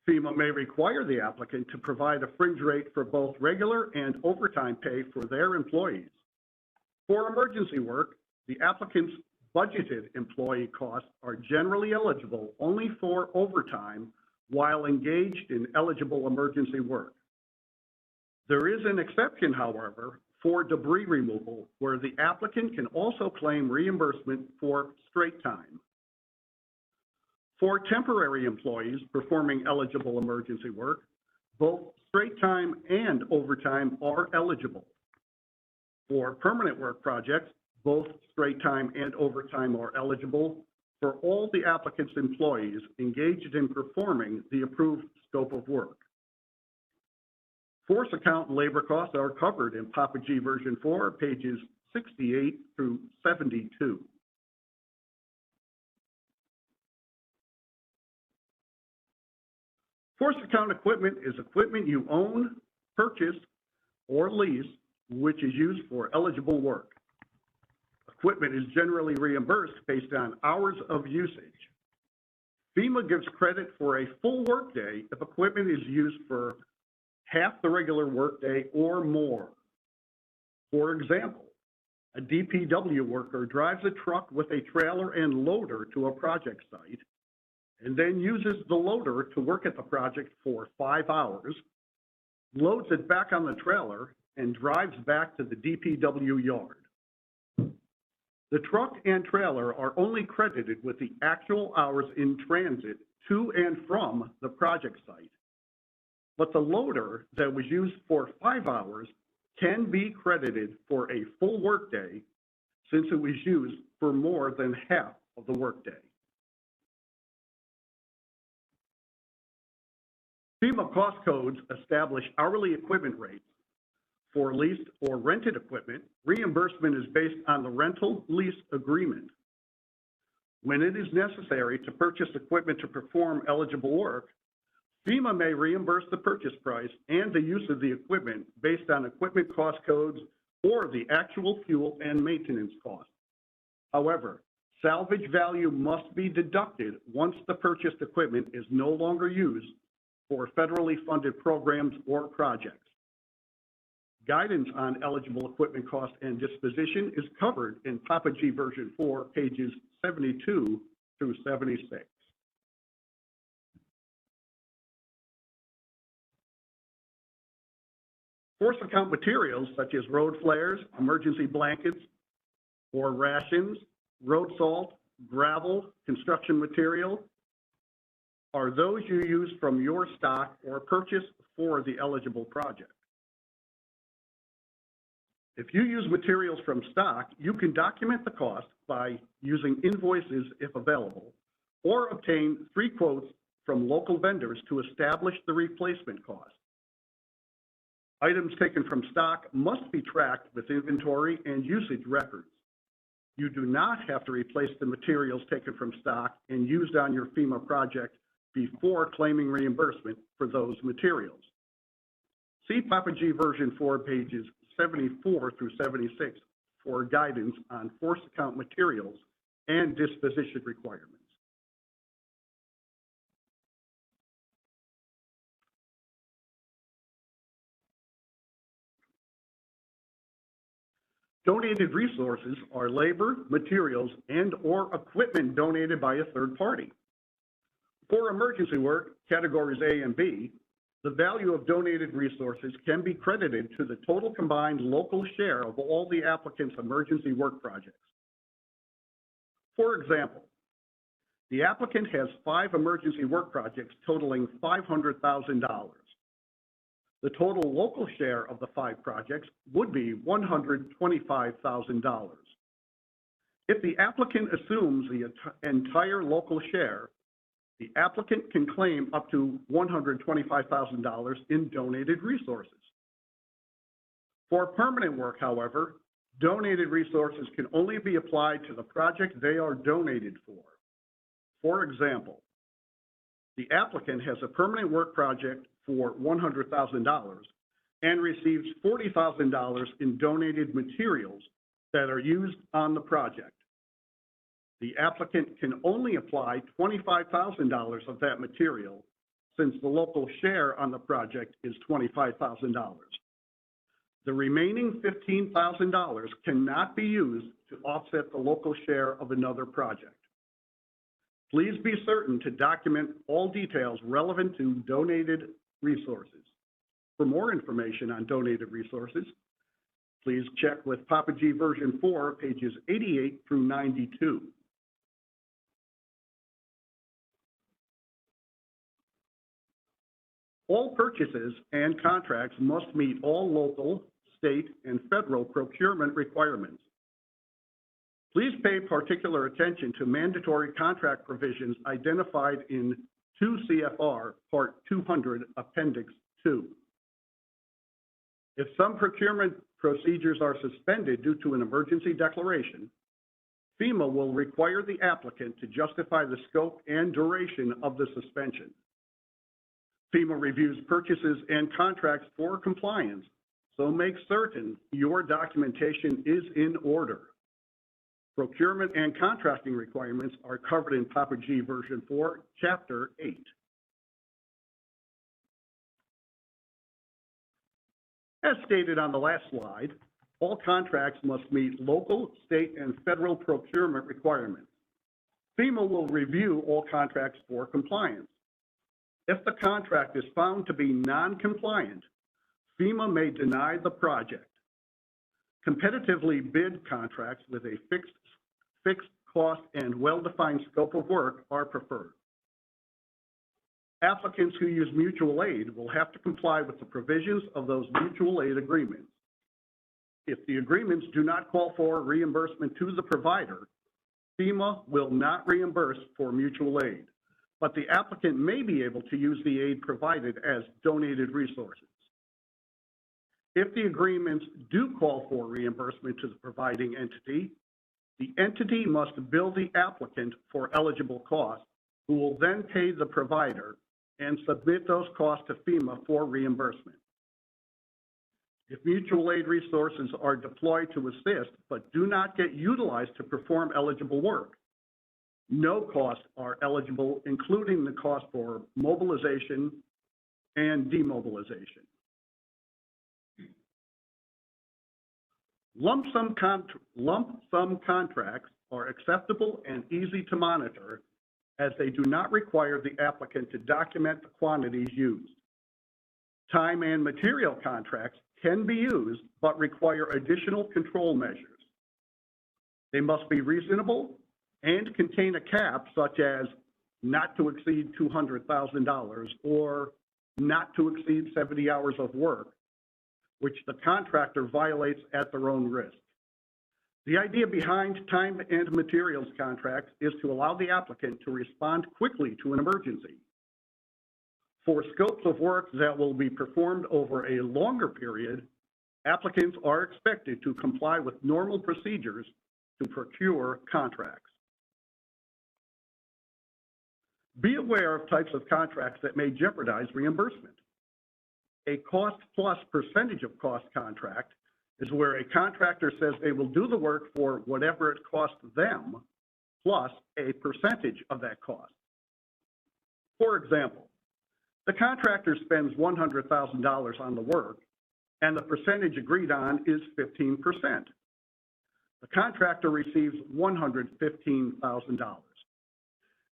FEMA may require the applicant to provide a fringe rate for both regular and overtime pay for their employees. For emergency work, the applicant's budgeted employee costs are generally eligible only for overtime while engaged in eligible emergency work. There is an exception, however, for debris removal, where the applicant can also claim reimbursement for straight time. For temporary employees performing eligible emergency work, both straight time and overtime are eligible. For permanent work projects, both straight time and overtime are eligible for all the applicant's employees engaged in performing the approved scope of work. Force account and labor costs are covered in Papa G version 4, pages 68 through 72. Force account equipment is equipment you own, purchase, or lease, which is used for eligible work. Equipment is generally reimbursed based on hours of usage. FEMA gives credit for a full workday if equipment is used for half the regular workday or more. For example, a DPW worker drives a truck with a trailer and loader to a project site and then uses the loader to work at the project for 5 hours, loads it back on the trailer, and drives back to the DPW yard. The truck and trailer are only credited with the actual hours in transit to and from the project site. But the loader that was used for 5 hours can be credited for a full workday since it was used for more than half of the workday. FEMA cost codes establish hourly equipment rates. For leased or rented equipment, reimbursement is based on the rental lease agreement. When it is necessary to purchase equipment to perform eligible work, FEMA may reimburse the purchase price and the use of the equipment based on equipment cost codes or the actual fuel and maintenance costs. However, salvage value must be deducted once the purchased equipment is no longer used for federally funded programs or projects. Guidance on eligible equipment cost and disposition is covered in Papa G version 4, pages 72 through 76. Force account materials such as road flares, emergency blankets, or rations, road salt, gravel, construction material are those you use from your stock or purchase for the eligible project. If you use materials from stock, you can document the cost by using invoices if available, or obtain 3 quotes from local vendors to establish the replacement cost. Items taken from stock must be tracked with inventory and usage records. You do not have to replace the materials taken from stock and used on your FEMA project before claiming reimbursement for those materials. See Papa G version 4, pages 74 through 76 for guidance on force account materials and disposition requirements. Donated resources are labor, materials, and/or equipment donated by a third party. For emergency work, categories A and B, the value of donated resources can be credited to the total combined local share of all the applicant's emergency work projects. For example, the applicant has 5 emergency work projects totaling $500,000. The total local share of the 5 projects would be $125,000. If the applicant assumes the entire local share, the applicant can claim up to $125,000 in donated resources. For permanent work, however, donated resources can only be applied to the project they are donated for. For example, the applicant has a permanent work project for $100,000 and receives $40,000 in donated materials that are used on the project. The applicant can only apply $25,000 of that material since the local share on the project is $25,000. The remaining $15,000 cannot be used to offset the local share of another project. Please be certain to document all details relevant to donated resources. For more information on donated resources, please check with Papa G version 4, pages 88 through 92. All purchases and contracts must meet all local, state, and federal procurement requirements. Please pay particular attention to mandatory contract provisions identified in 2 CFR Part 200, Appendix 2. If some procurement procedures are suspended due to an emergency declaration, FEMA will require the applicant to justify the scope and duration of the suspension. FEMA reviews purchases and contracts for compliance, so make certain your documentation is in order. Procurement and contracting requirements are covered in Papa G version 4, Chapter 8. As stated on the last slide, all contracts must meet local, state, and federal procurement requirements. FEMA will review all contracts for compliance. If the contract is found to be non-compliant, FEMA may deny the project. Competitively bid contracts with a fixed cost and well-defined scope of work are preferred. Applicants who use mutual aid will have to comply with the provisions of those mutual aid agreements. If the agreements do not call for reimbursement to the provider, FEMA will not reimburse for mutual aid, but the applicant may be able to use the aid provided as donated resources. If the agreements do call for reimbursement to the providing entity, the entity must bill the applicant for eligible costs, who will then pay the provider and submit those costs to FEMA for reimbursement. If mutual aid resources are deployed to assist but do not get utilized to perform eligible work, no costs are eligible, including the cost for mobilization and demobilization. Lump sum contracts are acceptable and easy to monitor as they do not require the applicant to document the quantities used. Time and material contracts can be used but require additional control measures. They must be reasonable and contain a cap such as not to exceed $200,000 or not to exceed 70 hours of work, which the contractor violates at their own risk. The idea behind time and materials contracts is to allow the applicant to respond quickly to an emergency. For scopes of work that will be performed over a longer period, applicants are expected to comply with normal procedures to procure contracts. Be aware of types of contracts that may jeopardize reimbursement. A cost-plus percentage of cost contract is where a contractor says they will do the work for whatever it costs them, plus a percentage of that cost. For example, the contractor spends $100,000 on the work, and the percentage agreed on is 15%. The contractor receives $115,000.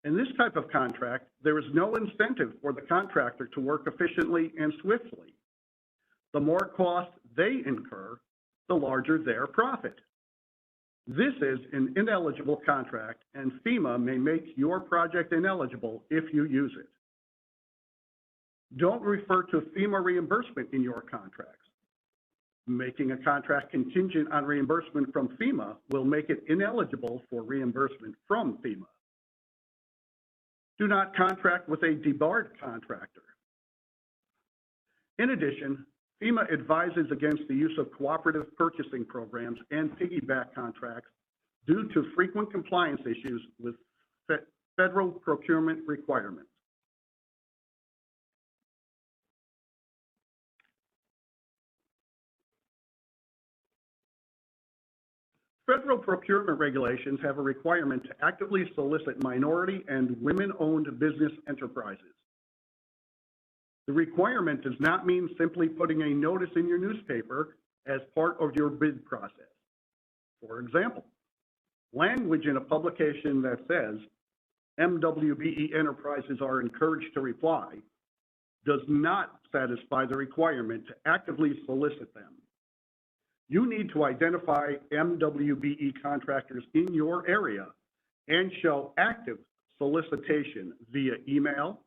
In this type of contract, there is no incentive for the contractor to work efficiently and swiftly. The more cost they incur, the larger their profit. This is an ineligible contract, and FEMA may make your project ineligible if you use it. Don't refer to FEMA reimbursement in your contracts. Making a contract contingent on reimbursement from FEMA will make it ineligible for reimbursement from FEMA. Do not contract with a debarred contractor. In addition, FEMA advises against the use of cooperative purchasing programs and piggyback contracts due to frequent compliance issues with federal procurement requirements. Federal procurement regulations have a requirement to actively solicit minority and women-owned business enterprises. The requirement does not mean simply putting a notice in your newspaper as part of your bid process. For example, language in a publication that says MWBE enterprises are encouraged to reply does not satisfy the requirement to actively solicit them. You need to identify MWBE contractors in your area and show active solicitation via email,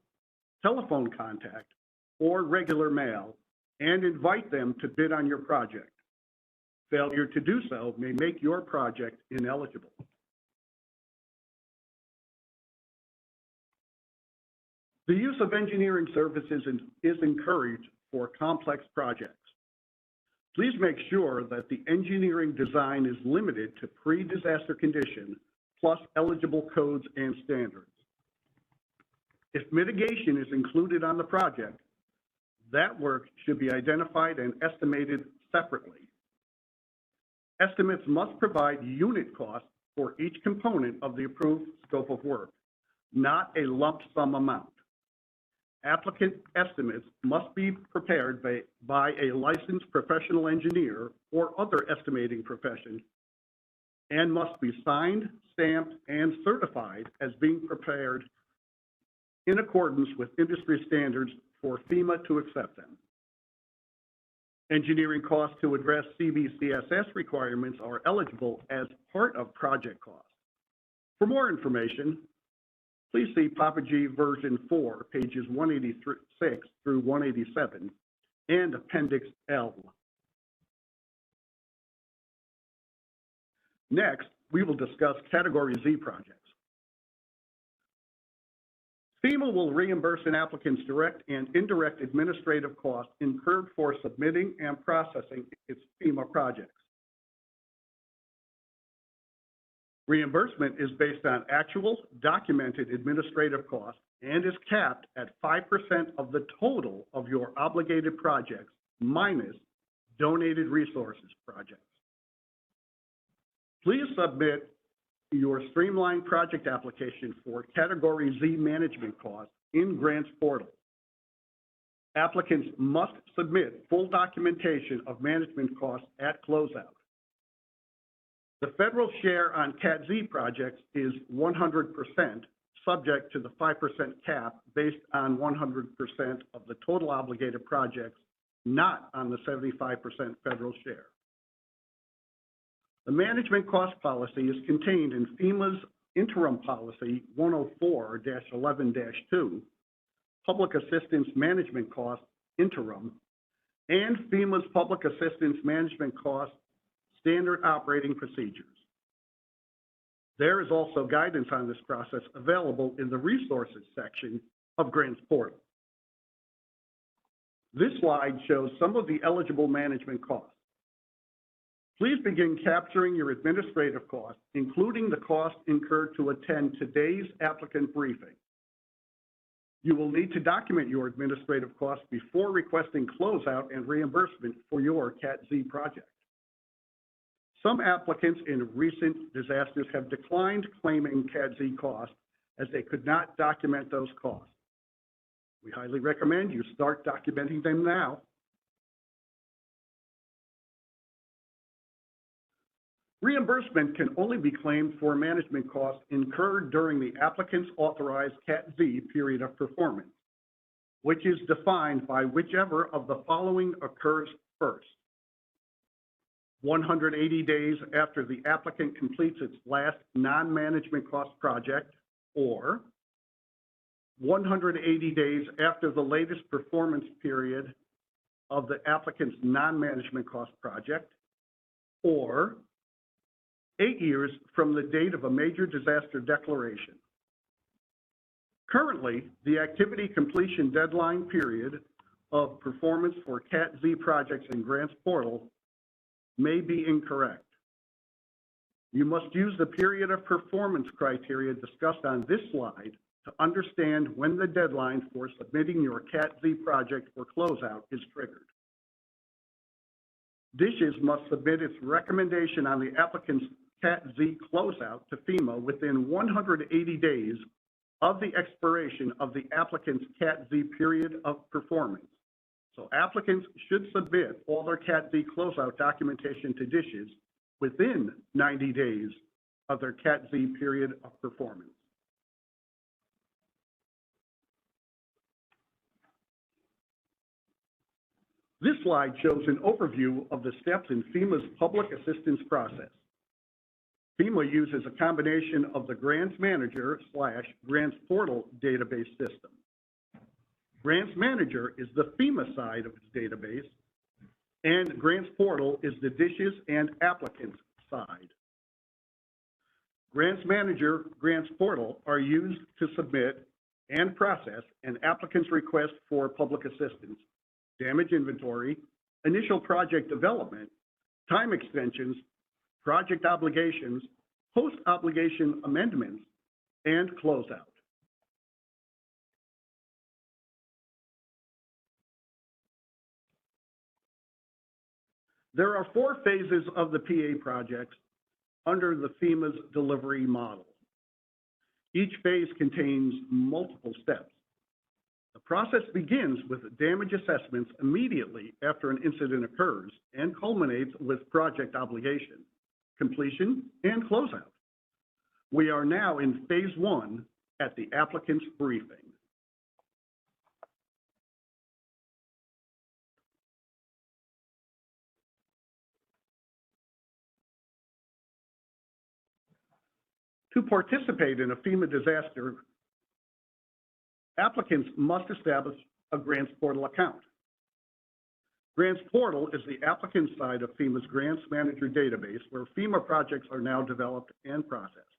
telephone contact, or regular mail, and invite them to bid on your project. Failure to do so may make your project ineligible. The use of engineering services is encouraged for complex projects. Please make sure that the engineering design is limited to pre-disaster condition plus eligible codes and standards. If mitigation is included on the project, that work should be identified and estimated separately. Estimates must provide unit costs for each component of the approved scope of work, not a lump sum amount. Applicant estimates must be prepared by a licensed professional engineer or other estimating profession and must be signed, stamped, and certified as being prepared in accordance with industry standards for FEMA to accept them. Engineering costs to address CBCSS requirements are eligible as part of project costs. For more information, please see Papa G version 4, pages 186 through 187, and Appendix L. Next, we will discuss Category Z projects. FEMA will reimburse an applicant's direct and indirect administrative costs incurred for submitting and processing its FEMA projects. Reimbursement is based on actual documented administrative costs and is capped at 5% of the total of your obligated projects minus donated resources projects. Please submit your streamlined project application for Category Z management costs in Grants Portal. Applicants must submit full documentation of management costs at closeout. The federal share on Cat Z projects is 100%, subject to the 5% cap based on 100% of the total obligated projects, not on the 75% federal share. The management cost policy is contained in FEMA's interim policy 104-11-2, public assistance management cost interim, and FEMA's public assistance management cost standard operating procedures. There is also guidance on this process available in the resources section of Grants Portal. This slide shows some of the eligible management costs. Please begin capturing your administrative costs, including the cost incurred to attend today's applicant briefing. You will need to document your administrative costs before requesting closeout and reimbursement for your Cat Z project. Some applicants in recent disasters have declined claiming Cat Z costs as they could not document those costs. We highly recommend you start documenting them now. Reimbursement can only be claimed for management costs incurred during the applicant's authorized Cat Z period of performance, which is defined by whichever of the following occurs first: 180 days after the applicant completes its last non-management cost project, or 180 days after the latest performance period of the applicant's non-management cost project, or 8 years from the date of a major disaster declaration. Currently, the activity completion deadline period of performance for Cat Z projects in Grants Portal may be incorrect. You must use the period of performance criteria discussed on this slide to understand when the deadline for submitting your Cat Z project for closeout is triggered. DISHES must submit its recommendation on the applicant's Cat Z closeout to FEMA within 180 days of the expiration of the applicant's Cat Z period of performance. So applicants should submit all their Cat Z closeout documentation to DISHES within 90 days of their Cat Z period of performance. This slide shows an overview of the steps in FEMA's public assistance process. FEMA uses a combination of the Grants Manager / Grants Portal database system. Grants Manager is the FEMA side of its database, and Grants Portal is the DISHES and applicants side. Grants Manager, Grants Portal are used to submit and process an applicant's request for public assistance, damage inventory, initial project development, time extensions, project obligations, post-obligation amendments, and closeout. There are 4 phases of the PA projects under the FEMA's delivery model. Each phase contains multiple steps. The process begins with damage assessments immediately after an incident occurs and culminates with project obligation, completion, and closeout. We are now in phase 1 at the applicant's briefing. To participate in a FEMA disaster, applicants must establish a Grants Portal account. Grants Portal is the applicant side of FEMA's Grants Manager database, where FEMA projects are now developed and processed.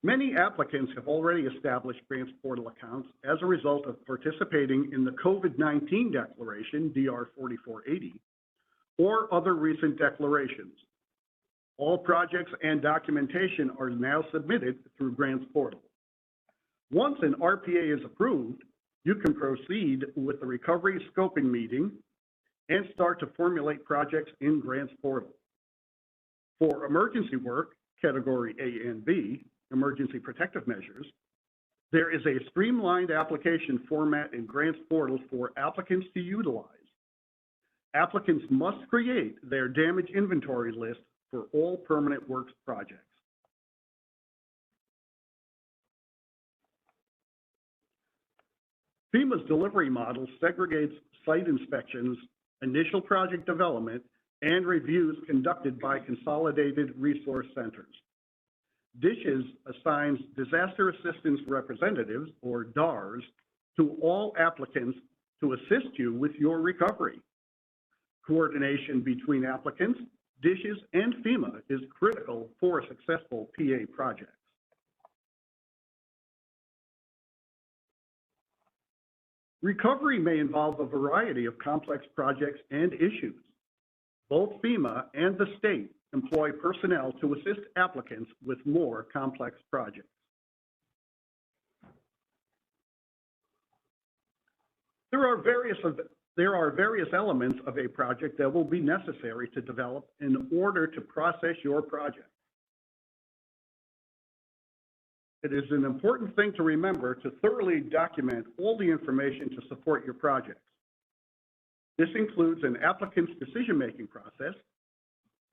Many applicants have already established Grants Portal accounts as a result of participating in the COVID-19 declaration, DR 4480, or other recent declarations. All projects and documentation are now submitted through Grants Portal. Once an RPA is approved, you can proceed with the recovery scoping meeting and start to formulate projects in Grants Portal. For emergency work, category A and B, emergency protective measures, there is a streamlined application format in Grants Portal for applicants to utilize. Applicants must create their damage inventory list for all permanent works projects. FEMA's delivery model segregates site inspections, initial project development, and reviews conducted by Consolidated Resource Centers. DISHES assigns disaster assistance representatives, or DARs, to all applicants to assist you with your recovery. Coordination between applicants, DISHES, and FEMA is critical for successful PA projects. Recovery may involve a variety of complex projects and issues. Both FEMA and the state employ personnel to assist applicants with more complex projects. There are various elements of a project that will be necessary to develop in order to process your project. It is an important thing to remember to thoroughly document all the information to support your projects. This includes an applicant's decision-making process,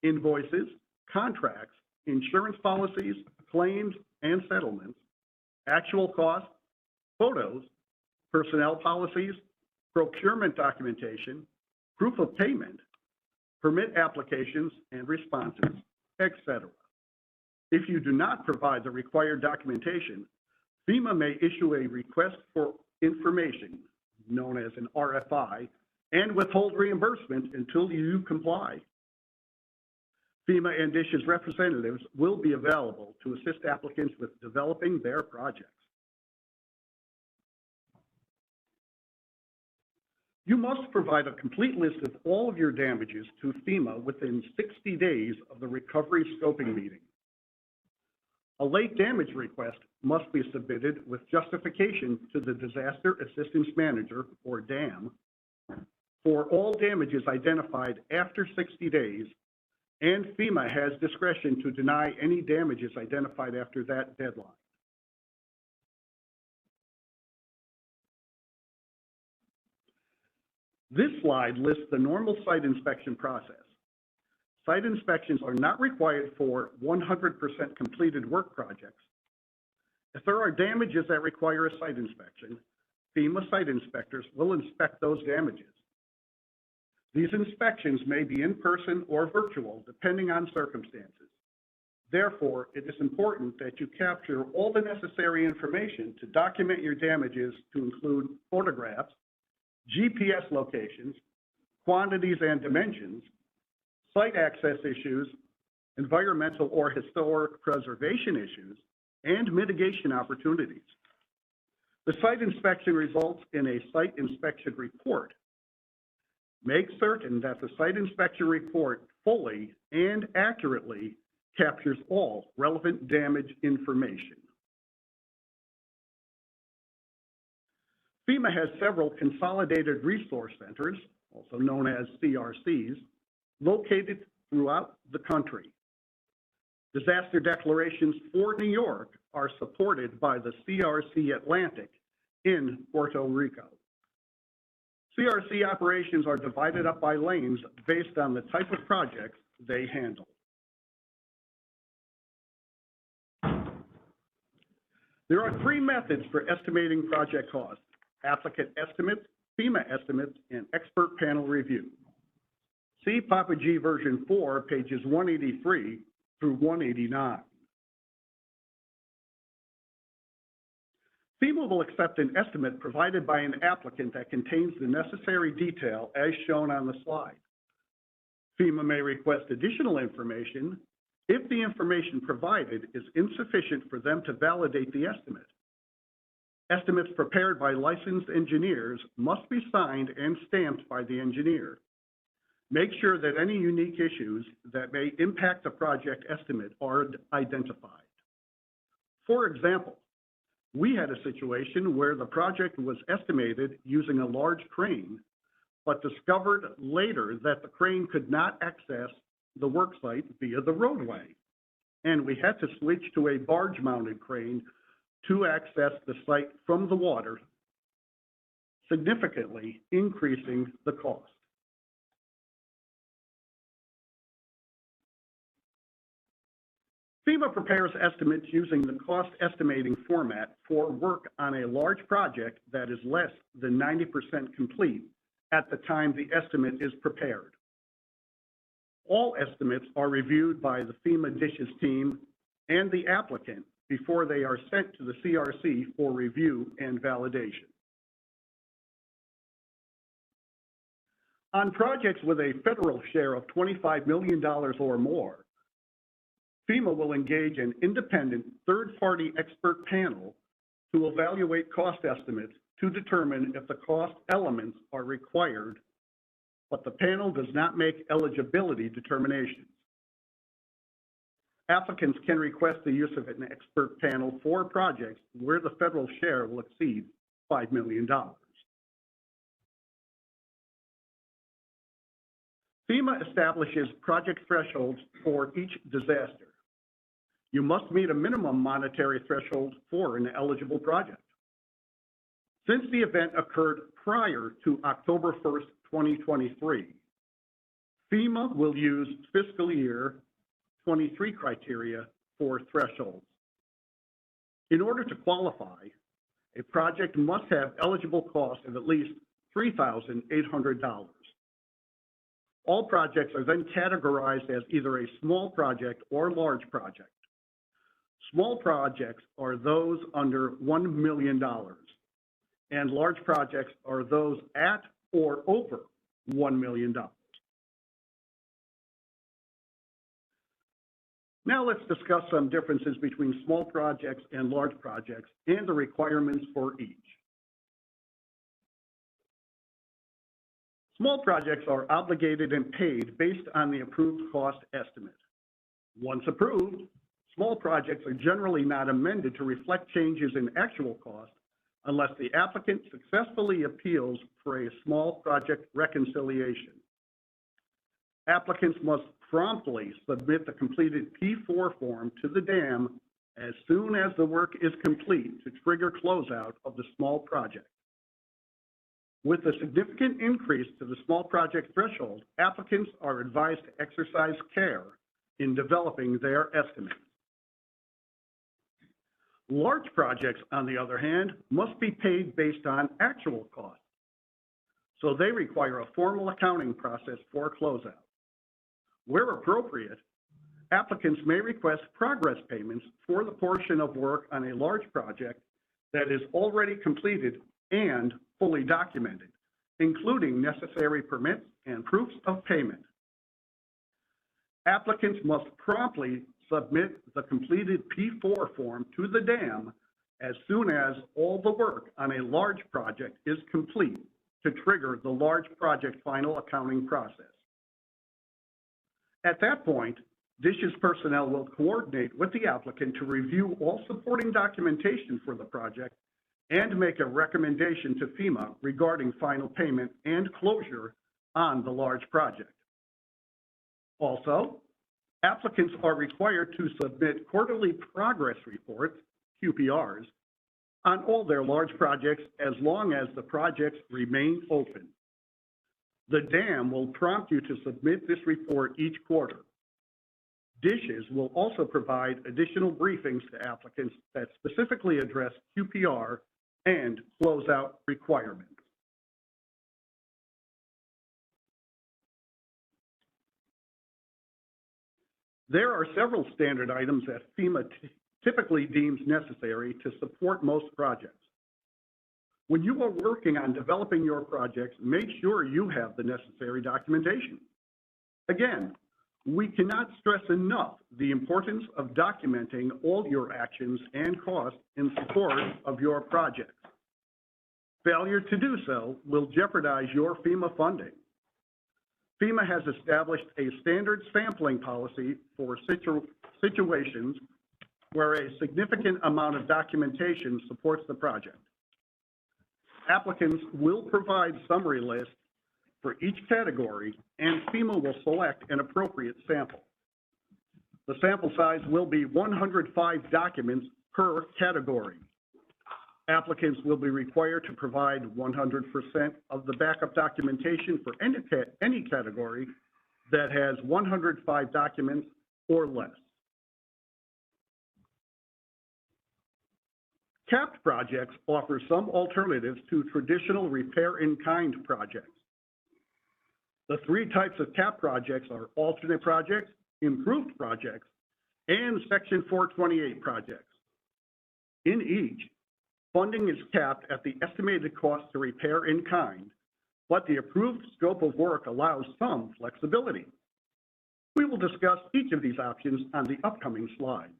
invoices, contracts, insurance policies, claims and settlements, actual costs, photos, personnel policies, procurement documentation, proof of payment, permit applications and responses, etc. If you do not provide the required documentation, FEMA may issue a request for information, known as an RFI, and withhold reimbursement until you comply. FEMA and DISHES representatives will be available to assist applicants with developing their projects. You must provide a complete list of all of your damages to FEMA within 60 days of the recovery scoping meeting. A late damage request must be submitted with justification to the Disaster Assistance Manager, or DAM, for all damages identified after 60 days, and FEMA has discretion to deny any damages identified after that deadline. This slide lists the normal site inspection process. Site inspections are not required for 100% completed work projects. If there are damages that require a site inspection, FEMA site inspectors will inspect those damages. These inspections may be in person or virtual, depending on circumstances. Therefore, it is important that you capture all the necessary information to document your damages, to include photographs, GPS locations, quantities and dimensions, site access issues, environmental or historic preservation issues, and mitigation opportunities. The site inspection results in a site inspection report. Make certain that the site inspection report fully and accurately captures all relevant damage information. FEMA has several Consolidated Resource Centers, also known as CRCs, located throughout the country. Disaster declarations for New York are supported by the CRC Atlantic in Puerto Rico. CRC operations are divided up by lanes based on the type of projects they handle. There are three methods for estimating project costs: applicant estimates, FEMA estimates, and expert panel review. See Papa G version 4, pages 183 through 189. FEMA will accept an estimate provided by an applicant that contains the necessary detail as shown on the slide. FEMA may request additional information if the information provided is insufficient for them to validate the estimate. Estimates prepared by licensed engineers must be signed and stamped by the engineer. Make sure that any unique issues that may impact the project estimate are identified. For example, we had a situation where the project was estimated using a large crane, but discovered later that the crane could not access the work site via the roadway, and we had to switch to a barge-mounted crane to access the site from the water, significantly increasing the cost. FEMA prepares estimates using the cost estimating format for work on a large project that is less than 90% complete at the time the estimate is prepared. All estimates are reviewed by the FEMA Dishes team and the applicant before they are sent to the CRC for review and validation. On projects with a federal share of $25 million or more, FEMA will engage an independent third-party expert panel to evaluate cost estimates to determine if the cost elements are required, but the panel does not make eligibility determinations. Applicants can request the use of an expert panel for projects where the federal share will exceed $5 million. FEMA establishes project thresholds for each disaster. You must meet a minimum monetary threshold for an eligible project. Since the event occurred prior to October 1st, 2023, FEMA will use fiscal year 23 criteria for thresholds. In order to qualify, a project must have eligible costs of at least $3,800. All projects are then categorized as either a small project or large project. Small projects are those under $1 million, and large projects are those at or over $1 million. Now let's discuss some differences between small projects and large projects and the requirements for each. Small projects are obligated and paid based on the approved cost estimate. Once approved, small projects are generally not amended to reflect changes in actual cost unless the applicant successfully appeals for a small project reconciliation. Applicants must promptly submit the completed P4 form to the dam as soon as the work is complete to trigger closeout of the small project. With a significant increase to the small project threshold, applicants are advised to exercise care in developing their estimates. Large projects, on the other hand, must be paid based on actual costs, so they require a formal accounting process for closeout. Where appropriate, applicants may request progress payments for the portion of work on a large project that is already completed and fully documented, including necessary permits and proofs of payment. Applicants must promptly submit the completed P4 form to the dam as soon as all the work on a large project is complete to trigger the large project final accounting process. At that point, Dishes personnel will coordinate with the applicant to review all supporting documentation for the project and make a recommendation to FEMA regarding final payment and closure on the large project. Also, applicants are required to submit quarterly progress reports, QPRs, on all their large projects as long as the projects remain open. The dam will prompt you to submit this report each quarter. Dishes will also provide additional briefings to applicants that specifically address QPR and closeout requirements. There are several standard items that FEMA typically deems necessary to support most projects. When you are working on developing your projects, make sure you have the necessary documentation. Again, we cannot stress enough the importance of documenting all your actions and costs in support of your projects. Failure to do so will jeopardize your FEMA funding. FEMA has established a standard sampling policy for situations where a significant amount of documentation supports the project. Applicants will provide summary lists for each category, and FEMA will select an appropriate sample. The sample size will be 105 documents per category. Applicants will be required to provide 100% of the backup documentation for any category that has 105 documents or less. Capped projects offer some alternatives to traditional repair-in-kind projects. The three types of capped projects are alternate projects, improved projects, and Section 428 projects. In each, funding is capped at the estimated cost to repair in kind, but the approved scope of work allows some flexibility. We will discuss each of these options on the upcoming slides.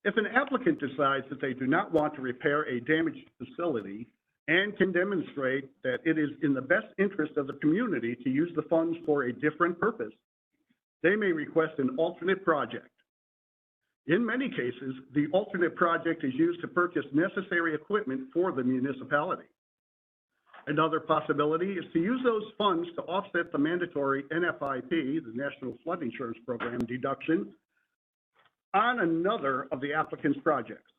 If an applicant decides that they do not want to repair a damaged facility and can demonstrate that it is in the best interest of the community to use the funds for a different purpose, they may request an alternate project. In many cases, the alternate project is used to purchase necessary equipment for the municipality. Another possibility is to use those funds to offset the mandatory NFIP, the National Flood Insurance Program, deduction on another of the applicant's projects.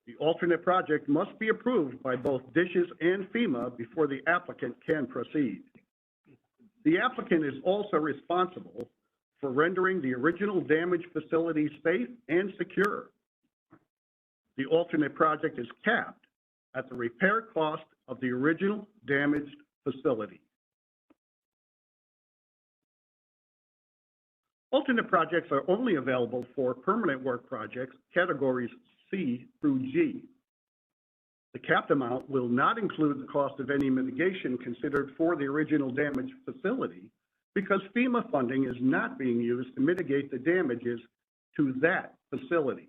The alternate project must be approved by both DSHS and FEMA before the applicant can proceed. The applicant is also responsible for rendering the original damaged facility safe and secure. The alternate project is capped at the repair cost of the original damaged facility. Alternate projects are only available for permanent work projects, categories C through G. The capped amount will not include the cost of any mitigation considered for the original damaged facility because FEMA funding is not being used to mitigate the damages to that facility.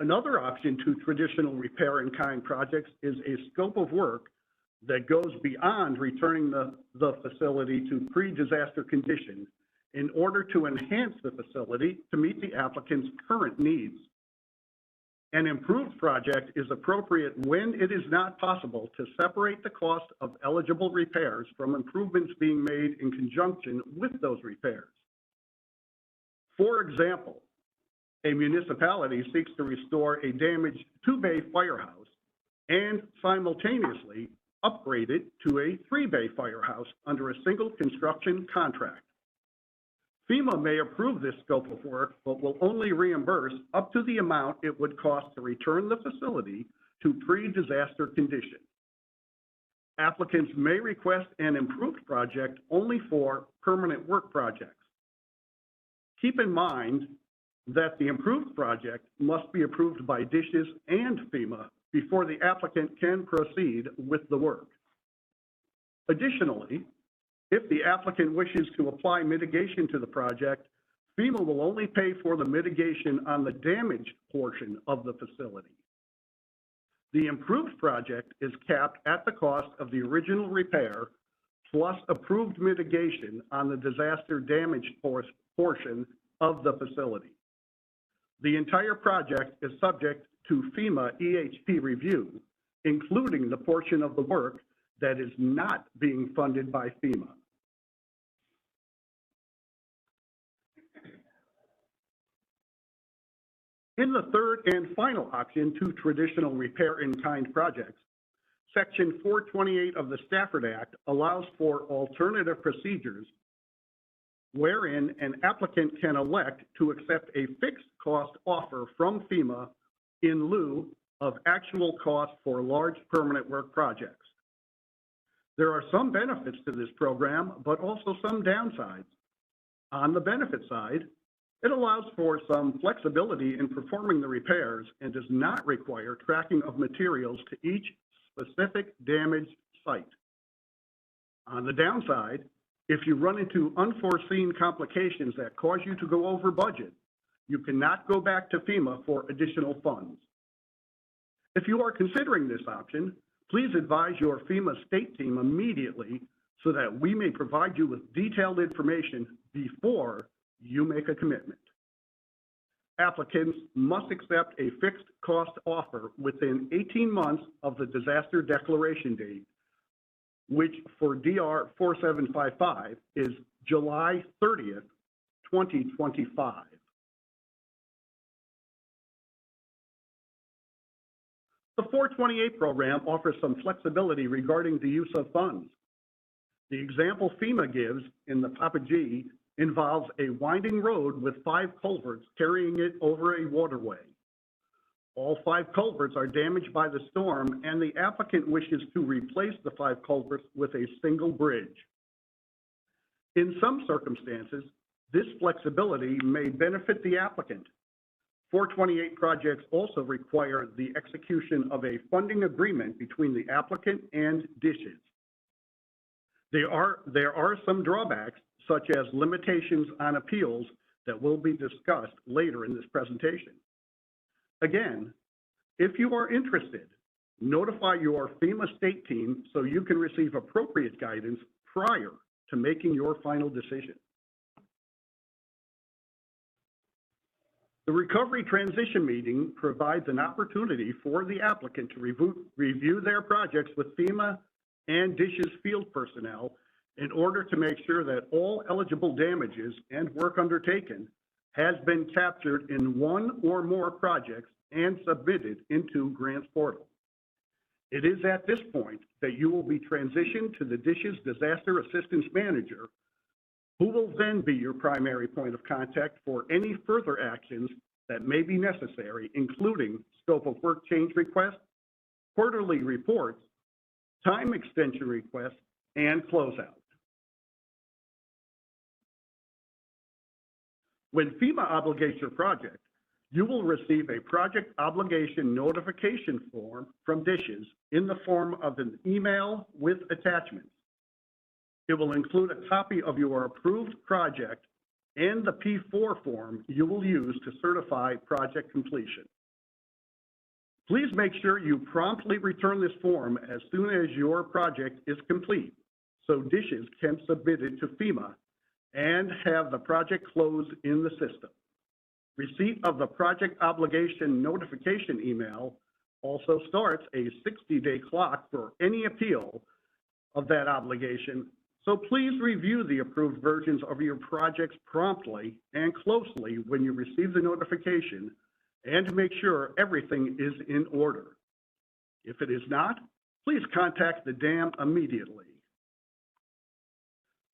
Another option to traditional repair-in-kind projects is a scope of work that goes beyond returning the facility to pre-disaster condition in order to enhance the facility to meet the applicant's current needs. An improved project is appropriate when it is not possible to separate the cost of eligible repairs from improvements being made in conjunction with those repairs. For example, a municipality seeks to restore a damaged two-bay firehouse and simultaneously upgrade it to a three-bay firehouse under a single construction contract. FEMA may approve this scope of work, but will only reimburse up to the amount it would cost to return the facility to pre-disaster condition. Applicants may request an improved project only for permanent work projects. Keep in mind that the improved project must be approved by DSHS and FEMA before the applicant can proceed with the work. Additionally, if the applicant wishes to apply mitigation to the project, FEMA will only pay for the mitigation on the damaged portion of the facility. The improved project is capped at the cost of the original repair plus approved mitigation on the disaster damaged portion of the facility. The entire project is subject to FEMA EHP review, including the portion of the work that is not being funded by FEMA. In the third and final option to traditional repair-in-kind projects, Section 428 of the Stafford Act allows for alternative procedures wherein an applicant can elect to accept a fixed cost offer from FEMA in lieu of actual cost for large permanent work projects. There are some benefits to this program, but also some downsides. On the benefit side, it allows for some flexibility in performing the repairs and does not require tracking of materials to each specific damaged site. On the downside, if you run into unforeseen complications that cause you to go over budget, you cannot go back to FEMA for additional funds. If you are considering this option, please advise your FEMA state team immediately so that we may provide you with detailed information before you make a commitment. Applicants must accept a fixed cost offer within 18 months of the disaster declaration date, which for DR 4755 is July 30th, 2025. The 428 program offers some flexibility regarding the use of funds. The example FEMA gives in the Papa G involves a winding road with 5 culverts carrying it over a waterway. All 5 culverts are damaged by the storm, and the applicant wishes to replace the 5 culverts with a single bridge. In some circumstances, this flexibility may benefit the applicant. 428 projects also require the execution of a funding agreement between the applicant and DISHES. There are some drawbacks, such as limitations on appeals that will be discussed later in this presentation. Again, if you are interested, notify your FEMA state team so you can receive appropriate guidance prior to making your final decision. The Recovery Transition Meeting provides an opportunity for the applicant to review their projects with FEMA and DISH's field personnel in order to make sure that all eligible damages and work undertaken has been captured in one or more projects and submitted into Grants Portal. It is at this point that you will be transitioned to the DISH's Disaster Assistance Manager, who will then be your primary point of contact for any further actions that may be necessary, including scope of work change requests, quarterly reports, time extension requests, and closeout. When FEMA obligates your project, you will receive a project obligation notification form from DISH's in the form of an email with attachments. It will include a copy of your approved project and the P4 form you will use to certify project completion. Please make sure you promptly return this form as soon as your project is complete, so DISH's can submit it to FEMA and have the project closed in the system. Receipt of the project obligation notification email also starts a 60-day clock for any appeal of that obligation, so please review the approved versions of your projects promptly and closely when you receive the notification, and make sure everything is in order. If it is not, please contact the dam immediately.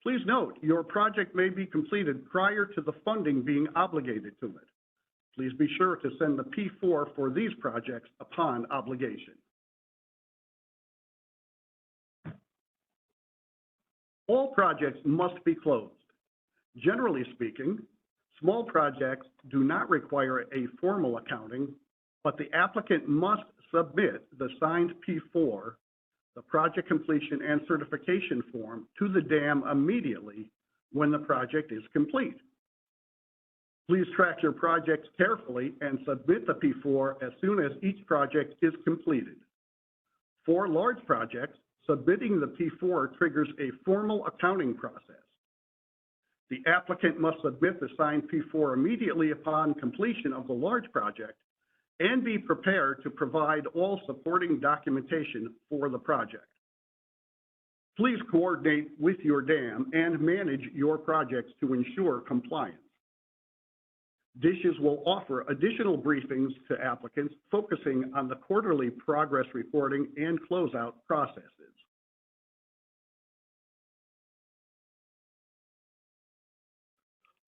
Please note, your project may be completed prior to the funding being obligated to it. Please be sure to send the P4 for these projects upon obligation. All projects must be closed. Generally speaking, small projects do not require a formal accounting, but the applicant must submit the signed P4, the project completion and certification form, to the dam immediately when the project is complete. Please track your projects carefully and submit the P4 as soon as each project is completed. For large projects, submitting the P4 triggers a formal accounting process. The applicant must submit the signed P4 immediately upon completion of the large project and be prepared to provide all supporting documentation for the project. Please coordinate with your dam and manage your projects to ensure compliance. DISH's will offer additional briefings to applicants focusing on the quarterly progress reporting and closeout processes.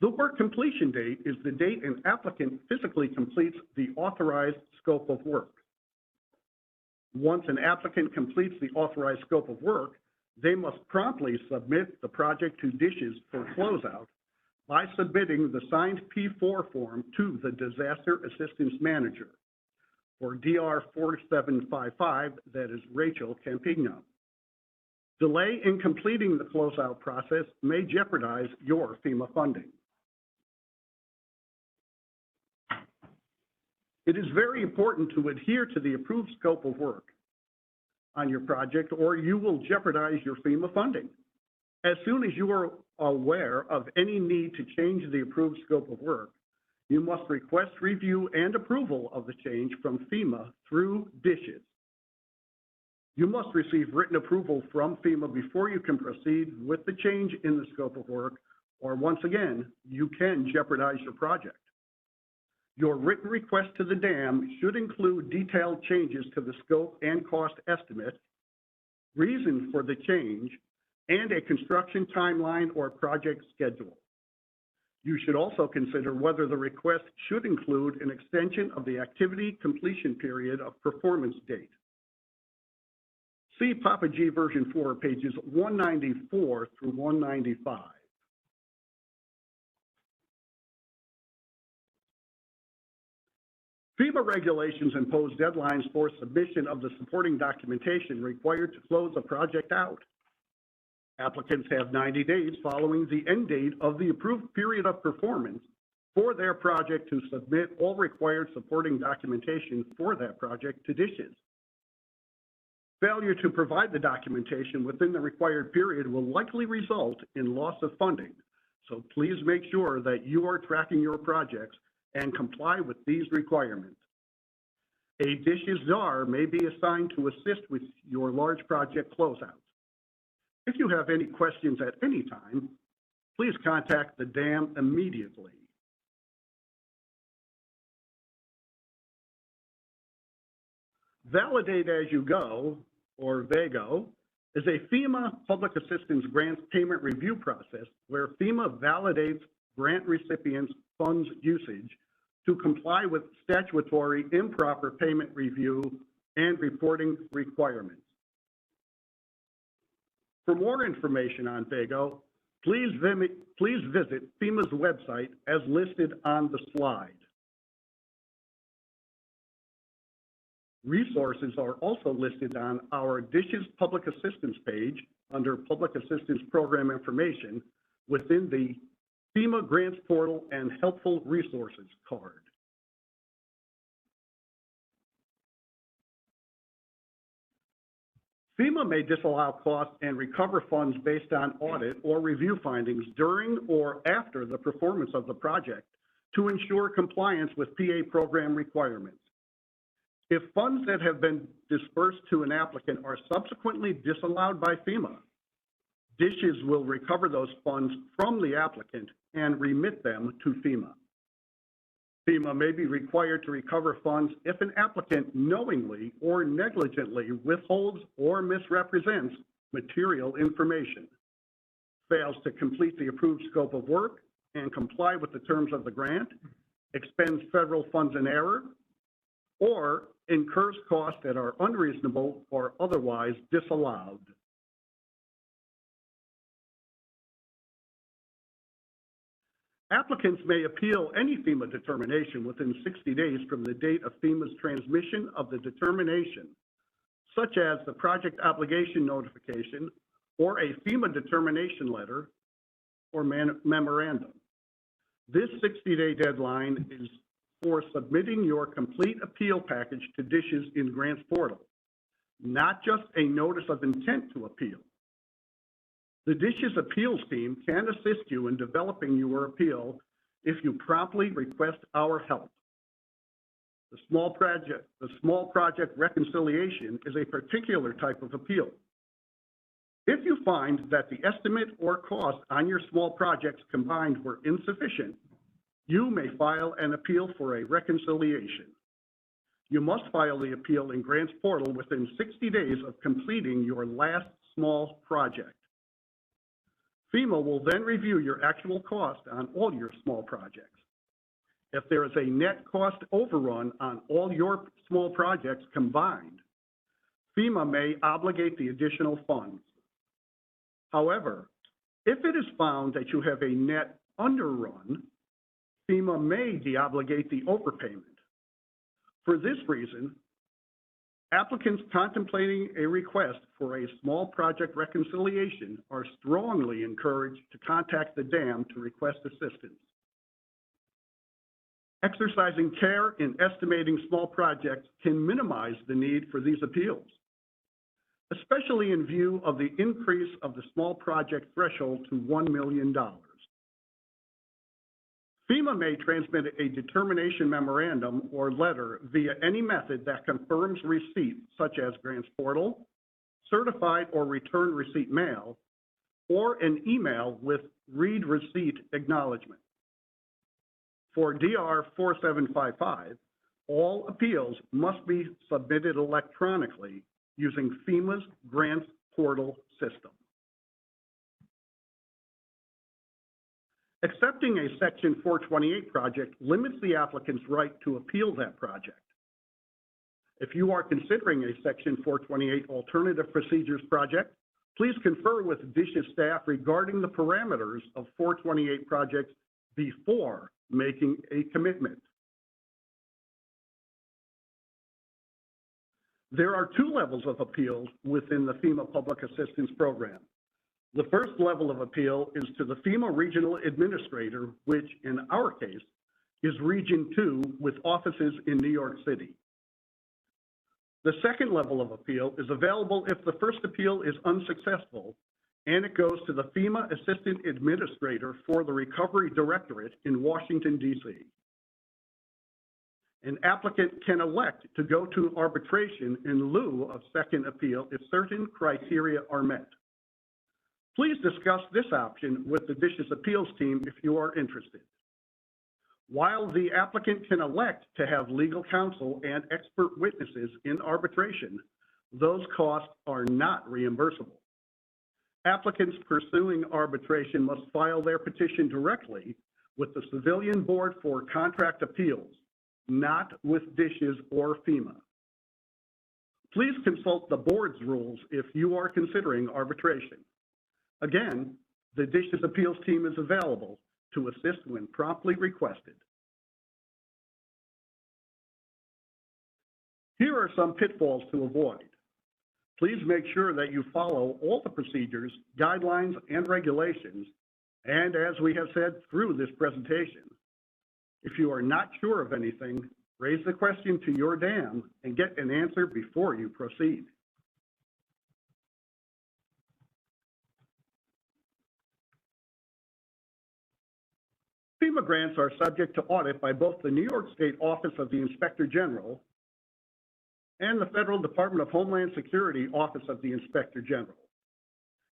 The work completion date is the date an applicant physically completes the authorized scope of work. Once an applicant completes the authorized scope of work, they must promptly submit the project to DISH's for closeout by submitting the signed P4 form to the Disaster Assistance Manager, or DR 4755, that is Rachel Campigno. Delay in completing the closeout process may jeopardize your FEMA funding. It is very important to adhere to the approved scope of work on your project, or you will jeopardize your FEMA funding. As soon as you are aware of any need to change the approved scope of work, you must request review and approval of the change from FEMA through DISH's. You must receive written approval from FEMA before you can proceed with the change in the scope of work, or once again, you can jeopardize your project. Your written request to the dam should include detailed changes to the scope and cost estimate, reason for the change, and a construction timeline or project schedule. You should also consider whether the request should include an extension of the activity completion period of performance date. See Papa G version 4, pages 194 through 195. FEMA regulations impose deadlines for submission of the supporting documentation required to close a project out. Applicants have 90 days following the end date of the approved period of performance for their project to submit all required supporting documentation for that project to DISHES. Failure to provide the documentation within the required period will likely result in loss of funding, so please make sure that you are tracking your projects and comply with these requirements. A DISHES czar may be assigned to assist with your large project closeout. If you have any questions at any time, please contact the dam immediately. Validate As You Go, or VAGO, is a FEMA Public Assistance Grants Payment Review process where FEMA validates grant recipients' funds usage to comply with statutory improper payment review and reporting requirements. For more information on VAGO, please visit FEMA's website as listed on the slide. Resources are also listed on our DISHES Public Assistance page under Public Assistance Program Information within the FEMA Grants Portal and Helpful Resources card. FEMA may disallow costs and recover funds based on audit or review findings during or after the performance of the project to ensure compliance with PA program requirements. If funds that have been dispersed to an applicant are subsequently disallowed by FEMA, DISHES will recover those funds from the applicant and remit them to FEMA. FEMA may be required to recover funds if an applicant knowingly or negligently withholds or misrepresents material information, fails to complete the approved scope of work and comply with the terms of the grant, expends federal funds in error, or incurs costs that are unreasonable or otherwise disallowed. Applicants may appeal any FEMA determination within 60 days from the date of FEMA's transmission of the determination, such as the project obligation notification or a FEMA determination letter or memorandum. This 60-day deadline is for submitting your complete appeal package to DISHES in Grants Portal, not just a notice of intent to appeal. The DISHES appeals team can assist you in developing your appeal if you promptly request our help. The small project reconciliation is a particular type of appeal. If you find that the estimate or cost on your small projects combined were insufficient, you may file an appeal for a reconciliation. You must file the appeal in Grants Portal within 60 days of completing your last small project. FEMA will then review your actual cost on all your small projects. If there is a net cost overrun on all your small projects combined, FEMA may obligate the additional funds. However, if it is found that you have a net underrun, FEMA may deobligate the overpayment. For this reason, applicants contemplating a request for a small project reconciliation are strongly encouraged to contact the dam to request assistance. Exercising care in estimating small projects can minimize the need for these appeals, especially in view of the increase of the small project threshold to $1 million. FEMA may transmit a determination memorandum or letter via any method that confirms receipt, such as Grants Portal, certified or return receipt mail, or an email with read receipt acknowledgement. For DR 4755, all appeals must be submitted electronically using FEMA's Grants Portal system. Accepting a Section 428 project limits the applicant's right to appeal that project. If you are considering a Section 428 alternative procedures project, please confer with DISH's staff regarding the parameters of 428 projects before making a commitment. There are two levels of appeals within the FEMA Public Assistance Program. The first level of appeal is to the FEMA Regional Administrator, which in our case is Region 2 with offices in New York City. The second level of appeal is available if the first appeal is unsuccessful and it goes to the FEMA Assistant Administrator for the Recovery Directorate in Washington, D.C. An applicant can elect to go to arbitration in lieu of second appeal if certain criteria are met. Please discuss this option with the DISH's appeals team if you are interested. While the applicant can elect to have legal counsel and expert witnesses in arbitration, those costs are not reimbursable. Applicants pursuing arbitration must file their petition directly with the Civilian Board for Contract Appeals, not with DISH's or FEMA. Please consult the board's rules if you are considering arbitration. Again, the DISH's appeals team is available to assist when promptly requested. Here are some pitfalls to avoid. Please make sure that you follow all the procedures, guidelines, and regulations, and as we have said through this presentation, if you are not sure of anything, raise the question to your dam and get an answer before you proceed. FEMA grants are subject to audit by both the New York State Office of the Inspector General and the Federal Department of Homeland Security Office of the Inspector General.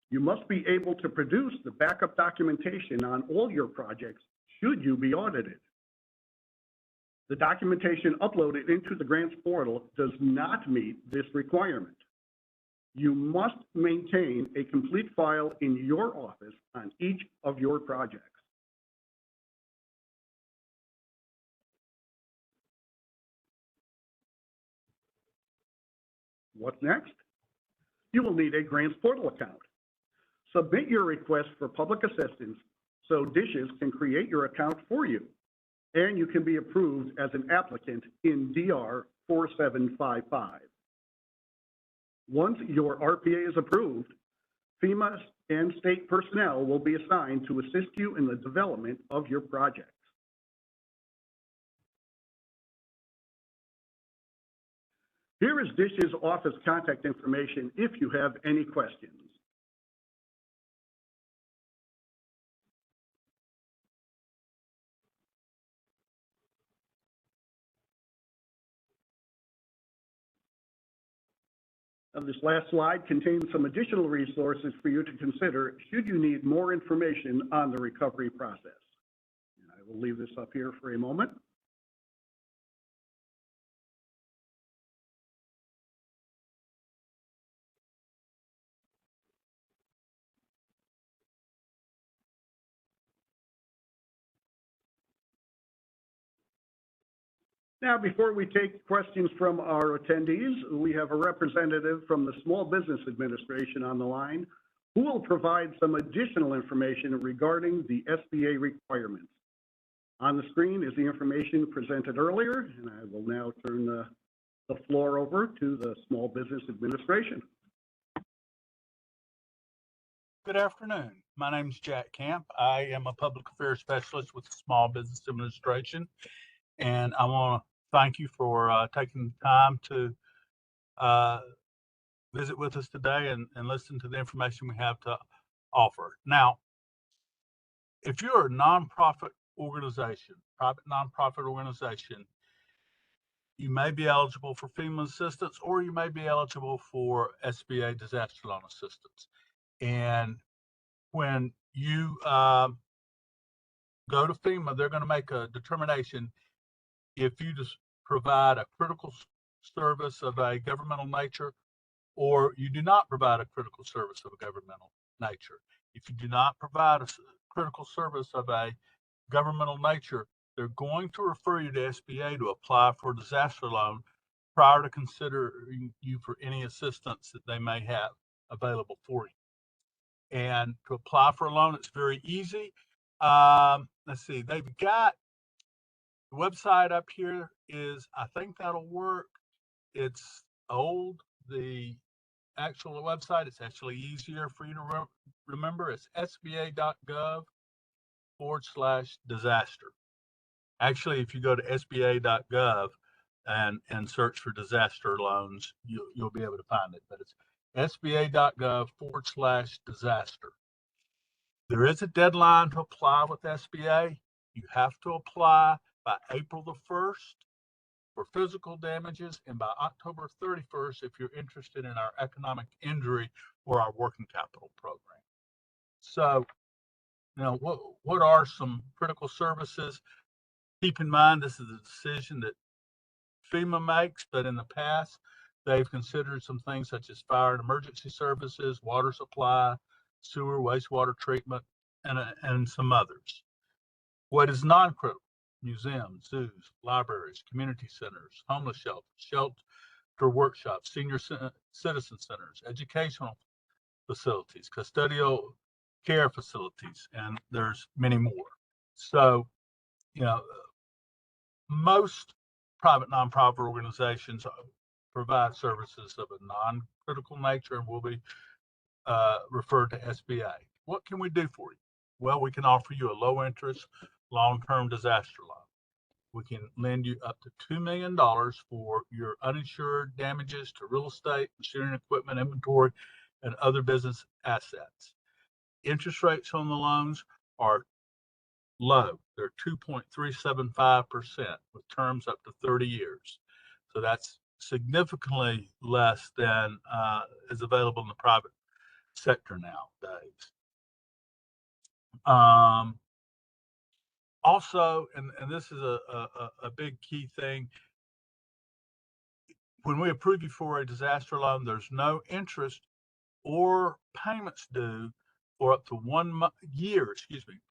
You must be able to produce the backup documentation on all your projects should you be audited. The documentation uploaded into the grants portal does not meet this requirement. You must maintain a complete file in your office on each of your projects. What's next? You will need a grants portal account. Submit your request for public assistance so DISH's can create your account for you, and you can be approved as an applicant in DR 4755. Once your RPA is approved, FEMA and state personnel will be assigned to assist you in the development of your projects. Here is DISH's office contact information if you have any questions. Now, this last slide contains some additional resources for you to consider should you need more information on the recovery process. And I will leave this up here for a moment. Now, before we take questions from our attendees, we have a representative from the Small Business Administration on the line who will provide some additional information regarding the SBA requirements. On the screen is the information presented earlier, and I will now turn the floor over to the Small Business Administration. Good afternoon. My name is Jack Camp. I am a public affairs specialist with the Small Business Administration, and I want to thank you for taking the time to visit with us today and listen to the information we have to offer. Now, if you're a nonprofit organization, private nonprofit organization, you may be eligible for FEMA assistance, or you may be eligible for SBA disaster loan assistance. And when you go to FEMA, they're going to make a determination if you just provide a critical service of a governmental nature, or you do not provide a critical service of a governmental nature. If you do not provide a critical service of a governmental nature, they're going to refer you to SBA to apply for a disaster loan prior to considering you for any assistance that they may have available for you. And to apply for a loan, it's very easy. Let's see, they've got the website up here is, I think that'll work. It's old. The actual website, it's actually easier for you to remember. It's sba.gov/disaster. Actually, if you go to sba.gov and search for disaster loans, you'll be able to find it. But it's sba.gov/disaster. There is a deadline to apply with SBA. You have to apply by April the 1st for physical damages and by October 31st if you're interested in our economic injury or our working capital program. So, what are some critical services? Keep in mind, this is a decision that FEMA makes, but in the past, they've considered some things such as fire and emergency services, water supply, sewer, wastewater treatment, and some others. What is non-critical? Museums, zoos, libraries, community centers, homeless shelters, shelter workshops, senior citizen centers, educational facilities, custodial care facilities, and there's many more. So, most private nonprofit organizations provide services of a non-critical nature and will be referred to SBA. What can we do for you? Well, we can offer you a low-interest, long-term disaster loan. We can lend you up to $2 million for your uninsured damages to real estate, machinery and equipment, inventory, and other business assets. Interest rates on the loans are low. They're 2.375% with terms up to 30 years. So that's significantly less than is available in the private sector nowadays. Also, and this is a big key thing, when we approve you for a disaster loan, there's no interest or payments due for up to 1 year,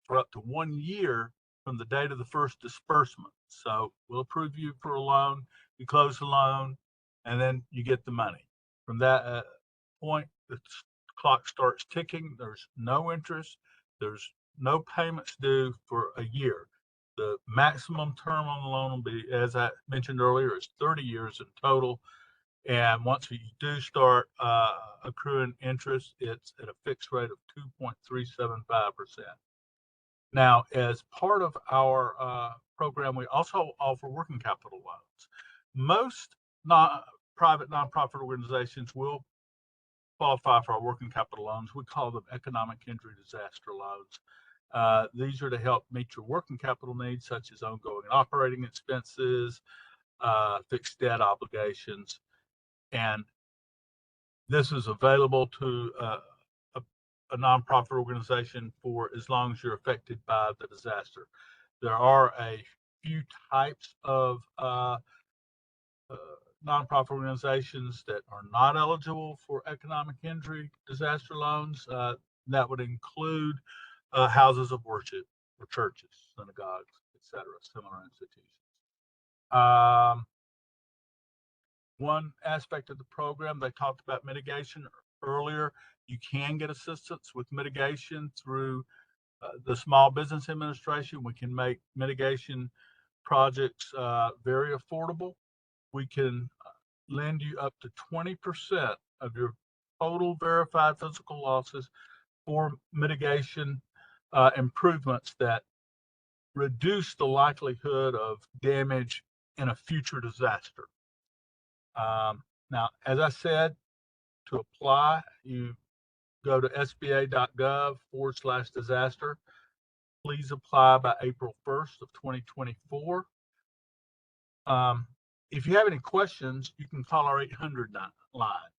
for up to 1 year from the date of the first disbursement. So we'll approve you for a loan, you close the loan, and then you get the money. From that point, the clock starts ticking. There's no interest. There's no payments due for a year. The maximum term on the loan will be, as I mentioned earlier, is 30 years in total. And once you do start accruing interest, it's at a fixed rate of 2.375%. Now, as part of our program, we also offer working capital loans. Most private nonprofit organizations will qualify for our working capital loans. We call them economic injury disaster loans. These are to help meet your working capital needs, such as ongoing operating expenses, fixed debt obligations, and this is available to a nonprofit organization for as long as you're affected by the disaster. There are a few types of nonprofit organizations that are not eligible for economic injury disaster loans. That would include houses of worship or churches, synagogues, etc., similar institutions. One aspect of the program, they talked about mitigation earlier. You can get assistance with mitigation through the Small Business Administration. We can make mitigation projects very affordable. We can lend you up to 20% of your total verified physical losses for mitigation improvements that reduce the likelihood of damage in a future disaster. Now, as I said, to apply, you go to sba.gov/disaster. Please apply by April 1st of 2024. If you have any questions, you can call our 800 line.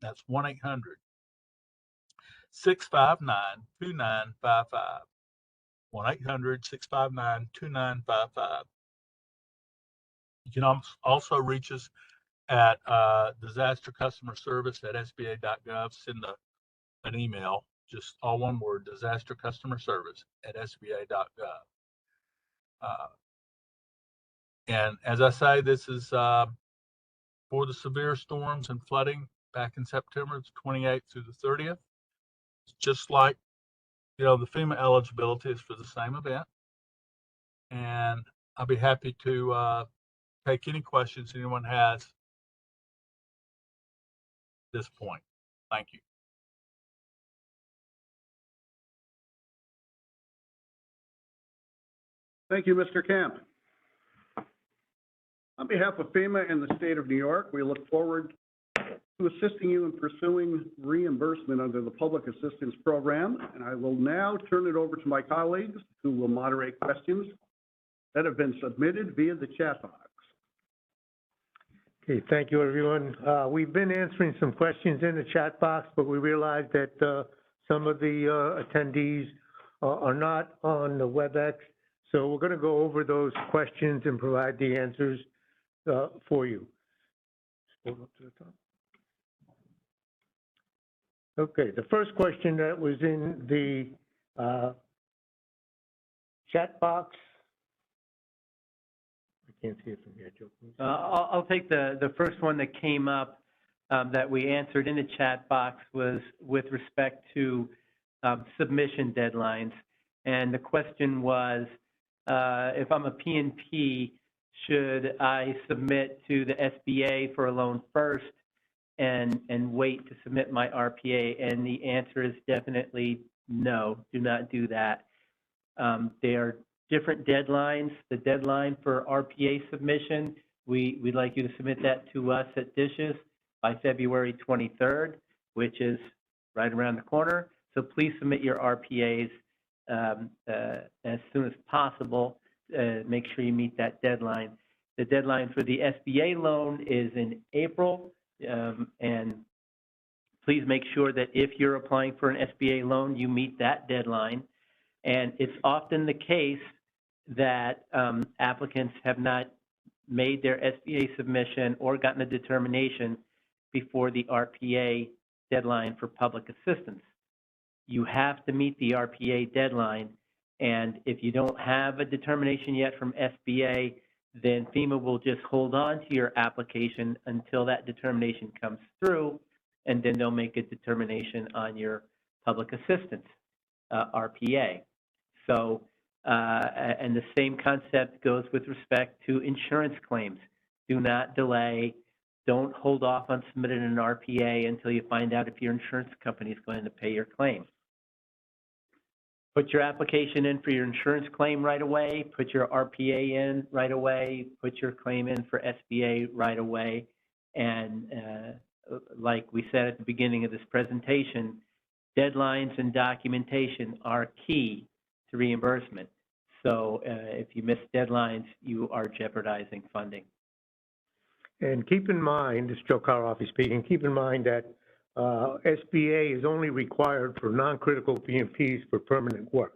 That's 1-800-659-2955. 1-800-659-2955. You can also reach us at disaster customer service at sba.gov. Send an email just all one word, disaster customer service at sba.gov. And as I say, this is for the severe storms and flooding back in September. It's 28th through the 30th. It's just like, the FEMA eligibility is for the same event. And I'll be happy to take any questions anyone has at this point. Thank you. Thank you, Mr. Camp. On behalf of FEMA and the state of New York, we look forward to assisting you in pursuing reimbursement under the Public Assistance Program, and I will now turn it over to my colleagues who will moderate questions that have been submitted via the chat box. Okay, thank you, everyone. We've been answering some questions in the chat box, but we realized that some of the attendees are not on the WebEx, so we're going to go over those questions and provide the answers for you. Hold up to the top. Okay, the first question that was in the chat box. I can't see it from here, Joe. I'll take the first one that came up that we answered in the chat box was with respect to submission deadlines. And the question was, if I'm a PNP, should I submit to the SBA for a loan first and wait to submit my RPA? And the answer is definitely no, do not do that. They are different deadlines. The deadline for RPA submission, we'd like you to submit that to us at DISHES by February 23rd, which is right around the corner. So please submit your RPAs as soon as possible. Make sure you meet that deadline. The deadline for the SBA loan is in April, and please make sure that if you're applying for an SBA loan, you meet that deadline. And it's often the case that applicants have not made their SBA submission or gotten a determination before the RPA deadline for public assistance. You have to meet the RPA deadline, and if you don't have a determination yet from SBA, then FEMA will just hold on to your application until that determination comes through, and then they'll make a determination on your public assistance, RPA. So, and the same concept goes with respect to insurance claims. Do not delay. Don't hold off on submitting an RPA until you find out if your insurance company is going to pay your claim. Put your application in for your insurance claim right away. Put your RPA in right away. Put your claim in for SBA right away. And like we said at the beginning of this presentation, deadlines and documentation are key to reimbursement. So if you miss deadlines, you are jeopardizing funding. And keep in mind, this is Joe Caroffi speaking, keep in mind that SBA is only required for non-critical PMPs for permanent work.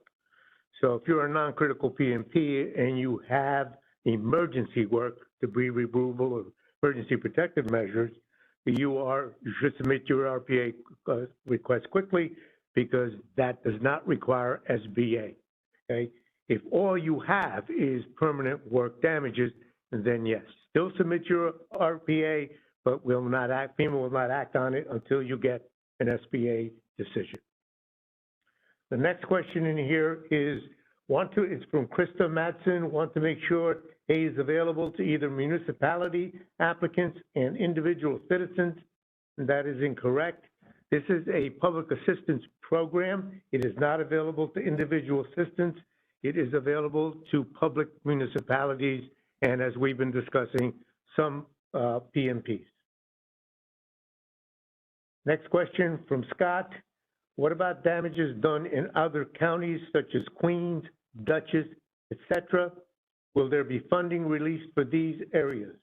So if you're a non-critical PMP and you have emergency work, debris removal or emergency protective measures, you should submit your RPA request quickly, because that does not require SBA. Okay? If all you have is permanent work damages, then yes, still submit your RPA, but FEMA will not act on it until you get an SBA decision. The next question in here is, it's from Krista Madsen, want to make sure A is available to either municipality applicants and individual citizens. And that is incorrect. This is a public assistance program. It is not available to individual citizens. It is available to public municipalities, and as we've been discussing, some PMPs. Next question from Scott. What about damages done in other counties such as Queens, Dutchess, etc.? Will there be funding released for these areas?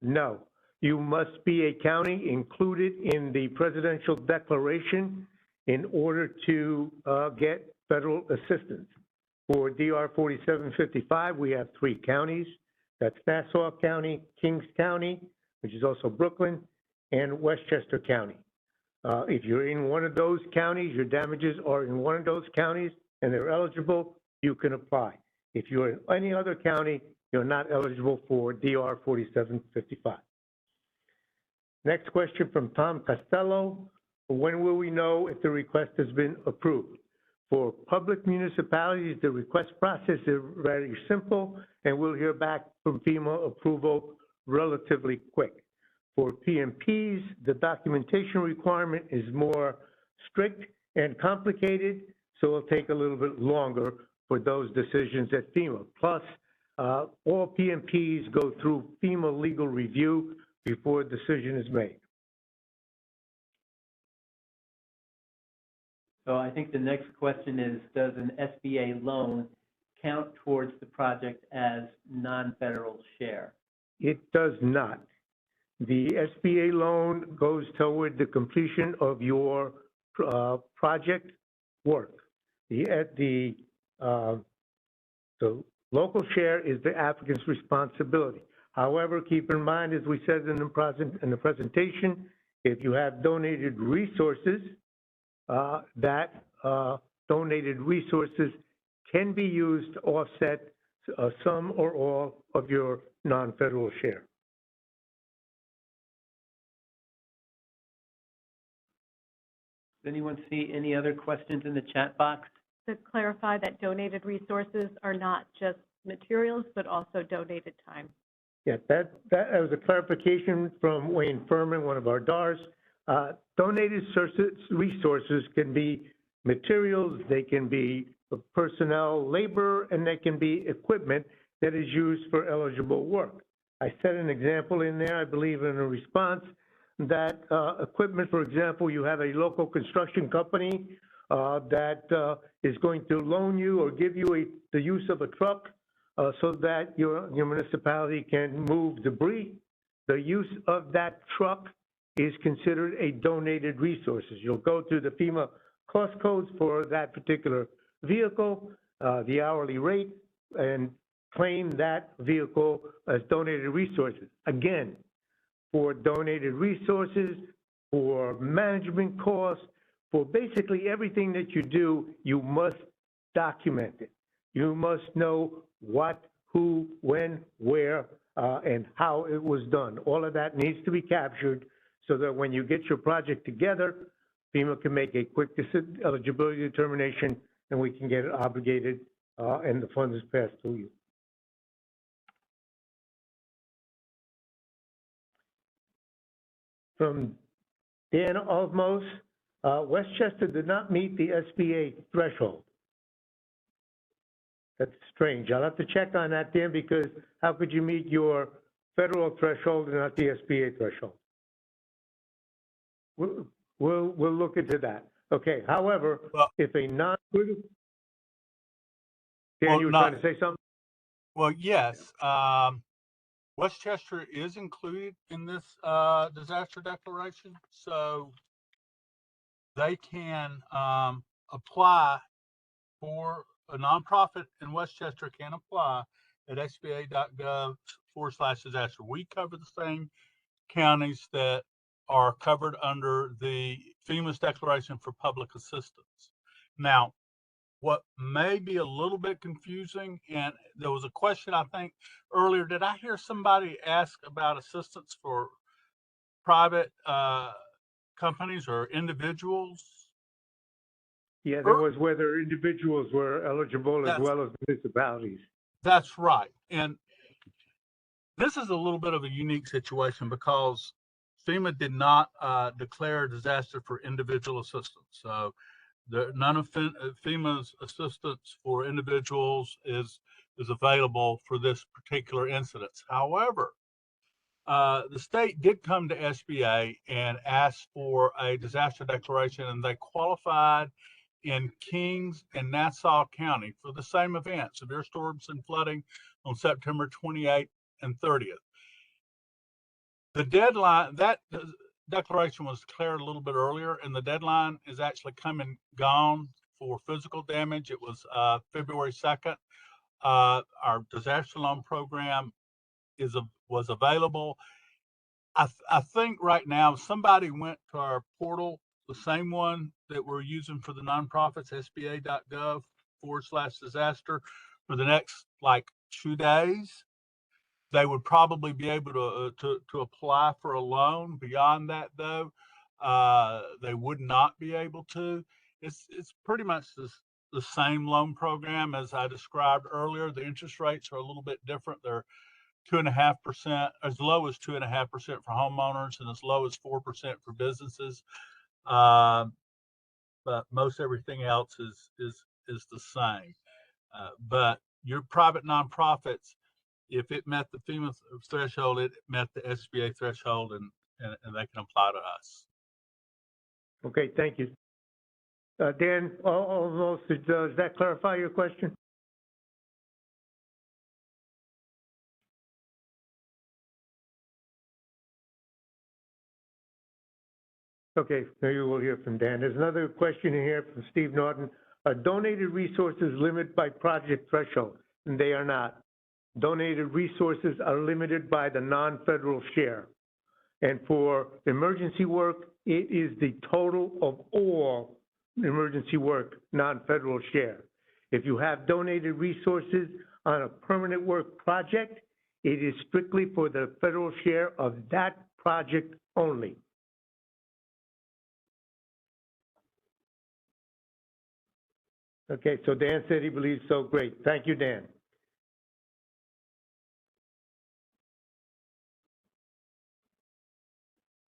No. You must be a county included in the presidential declaration in order to get federal assistance. For DR 4755, we have 3 counties. That's Nassau County, Kings County, which is also Brooklyn, and Westchester County. If you're in one of those counties, your damages are in one of those counties and they're eligible, you can apply. If you're in any other county, you're not eligible for DR 4755. Next question from Tom Costello. When will we know if the request has been approved? For public municipalities, the request process is very simple, and we'll hear back from FEMA approval relatively quick. For PMPs, the documentation requirement is more strict and complicated, so it'll take a little bit longer for those decisions at FEMA. Plus, all PMPs go through FEMA legal review before a decision is made. So I think the next question is, does an SBA loan count towards the project as non-federal share? It does not. The SBA loan goes toward the completion of your project work. The local share is the applicant's responsibility. However, keep in mind, as we said in the presentation, if you have donated resources, donated resources can be used to offset some or all of your non-federal share. Does anyone see any other questions in the chat box? To clarify that donated resources are not just materials, but also donated time. Yeah, that was a clarification from Wayne Furman, one of our DARs. Donated resources can be materials, they can be personnel, labor, and they can be equipment that is used for eligible work. I set an example in there, I believe, in a response that equipment, for example, you have a local construction company that is going to loan you or give you the use of a truck so that your municipality can move debris. The use of that truck is considered a donated resources. You'll go to the FEMA cost codes for that particular vehicle, the hourly rate, and claim that vehicle as donated resources. Again, for donated resources, for management costs, for basically everything that you do, you must document it. You must know what, who, when, where, and how it was done. All of that needs to be captured so that when you get your project together, FEMA can make a quick eligibility determination and we can get it obligated and the funds is passed to you. From Dan Olmos, Westchester did not meet the SBA threshold. That's strange. I'll have to check on that, Dan, because how could you meet your federal threshold and not the SBA threshold? We'll look into that. Okay. However, Well, if a non-critical, Dan, well, you were not- trying to say something? Well, yes. Westchester is included in this disaster declaration, so they can apply for a nonprofit in Westchester can apply at sba.gov/disaster. We cover the same counties that are covered under the FEMA's declaration for public assistance. Now, what may be a little bit confusing, and there was a question I think earlier, did I hear somebody ask about assistance for private companies or individuals? Yeah, there was whether individuals were eligible as That's- well as municipalities. That's right. And this is a little bit of a unique situation because FEMA did not declare a disaster for individual assistance. So none of FEMA's assistance for individuals is available for this particular incident. However, the state did come to SBA and ask for a disaster declaration, and they qualified in Kings and Nassau County for the same event, severe storms and flooding on September 28th and 30th. The deadline, that declaration was declared a little bit earlier, and the deadline is actually come and gone for physical damage. It was February 2nd. Our disaster loan program was available. I think right now somebody went to our portal the same one that we're using for the nonprofits, sba.gov/disaster, for the next like 2 days. They would probably be able to apply for a loan. Beyond that, though, they would not be able to. It's pretty much the same loan program as I described earlier. The interest rates are a little bit different. They're 2.5%, as low as 2.5% for homeowners, and as low as 4% for businesses. But most everything else is the same. But your private nonprofits, if it met the FEMA threshold, it met the SBA threshold, and they can apply to us. Okay, thank you. Dan, almost, does that clarify your question? Okay, maybe we'll hear from Dan. There's another question in here from Steve Norton. Are donated resources limited by project threshold? And they are not. Donated resources are limited by the non-federal share. And for emergency work, it is the total of all emergency work, non-federal share. If you have donated resources on a permanent work project, it is strictly for the federal share of that project only. Okay, so Dan said he believes so. Great. Thank you, Dan.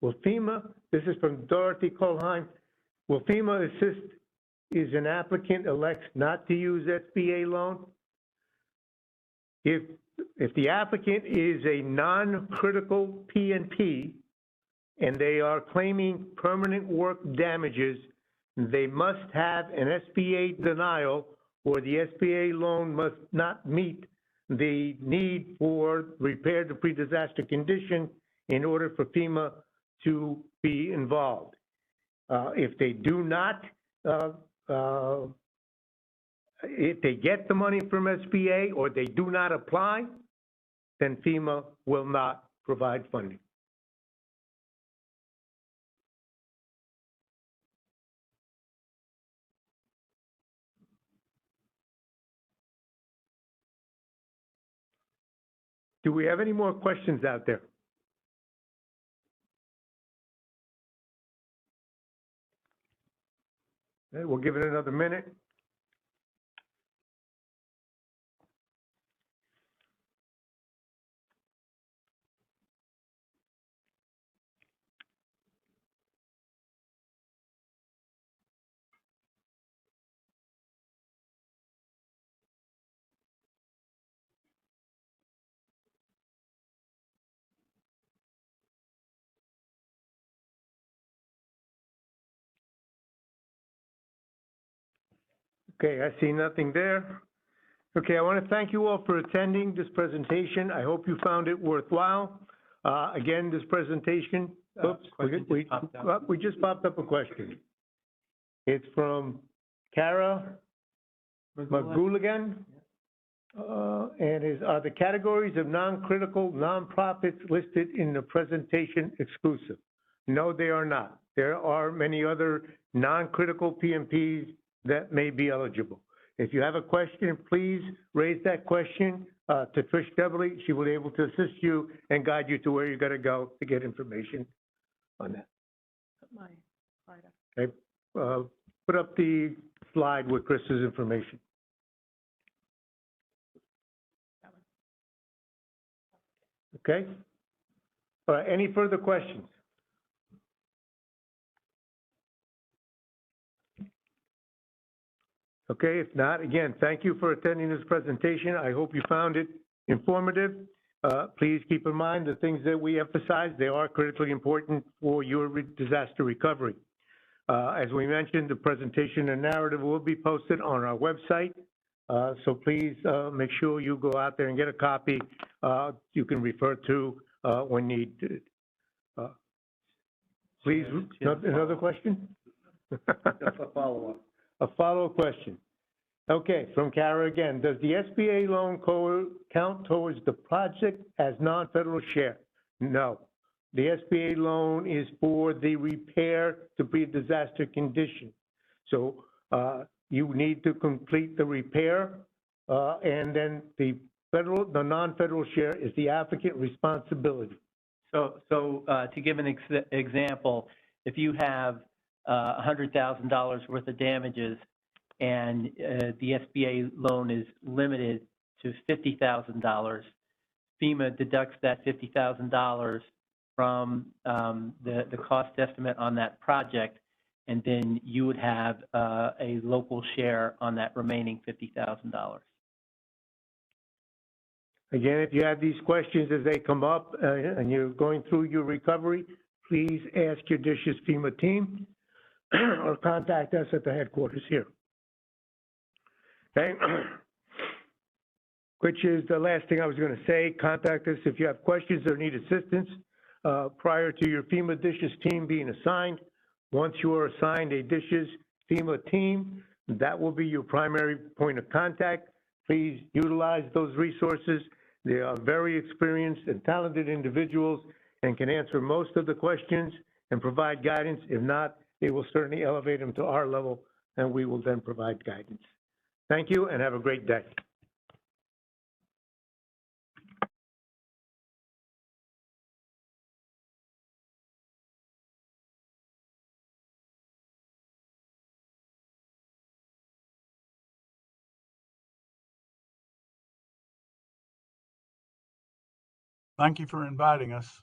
Will FEMA, this is from Dorothy Colheim, will FEMA assist if an applicant elects not to use SBA loan? If the applicant is a non-critical P&P and they are claiming permanent work damages, they must have an SBA denial, or the SBA loan must not meet the need for repair to pre-disaster condition in order for FEMA to be involved. If they do not, if they get the money from SBA or they do not apply, then FEMA will not provide funding. Do we have any more questions out there? Okay, we'll give it another minute. Okay, I see nothing there. Okay, I want to thank you all for attending this presentation. I hope you found it worthwhile. Again, this presentation, oops, we just popped up a question. It's from Kara McGooligan. And are the categories of non-critical nonprofits listed in the presentation exclusive? No, they are not. There are many other non-critical PMPs that may be eligible. If you have a question, please raise that question to Trish Deverly. She will be able to assist you and guide you to where you got to go to get information on that. My slide up. Okay, put up the slide with Chris's information. Okay. All right, any further questions? Okay, if not, again, thank you for attending this presentation. I hope you found it informative. Please keep in mind the things that we emphasize, they are critically important for your disaster recovery. As we mentioned, the presentation and narrative will be posted on our website. So please make sure you go out there and get a copy you can refer to when needed. Please, another question? That's a follow-up. A follow-up question. Okay, from Kara again. Does the SBA loan count towards the project as non-federal share? No. The SBA loan is for the repair to pre-disaster condition. So you need to complete the repair, and then the non-federal share is the applicant responsibility. So to give an example, if you have $100,000 worth of damages and the SBA loan is limited to $50,000, FEMA deducts that $50,000 from the cost estimate on that project, and then you would have a local share on that remaining $50,000. Again, if you have these questions as they come up and you're going through your recovery, please ask your DISH's FEMA team or contact us at the headquarters here. Okay? Which is the last thing I was going to say. Contact us if you have questions or need assistance prior to your FEMA DISH's team being assigned. Once you are assigned a DISH's FEMA team, that will be your primary point of contact. Please utilize those resources. They are very experienced and talented individuals and can answer most of the questions and provide guidance. If not, they will certainly elevate them to our level, and we will then provide guidance. Thank you, and have a great day. Thank you for inviting us.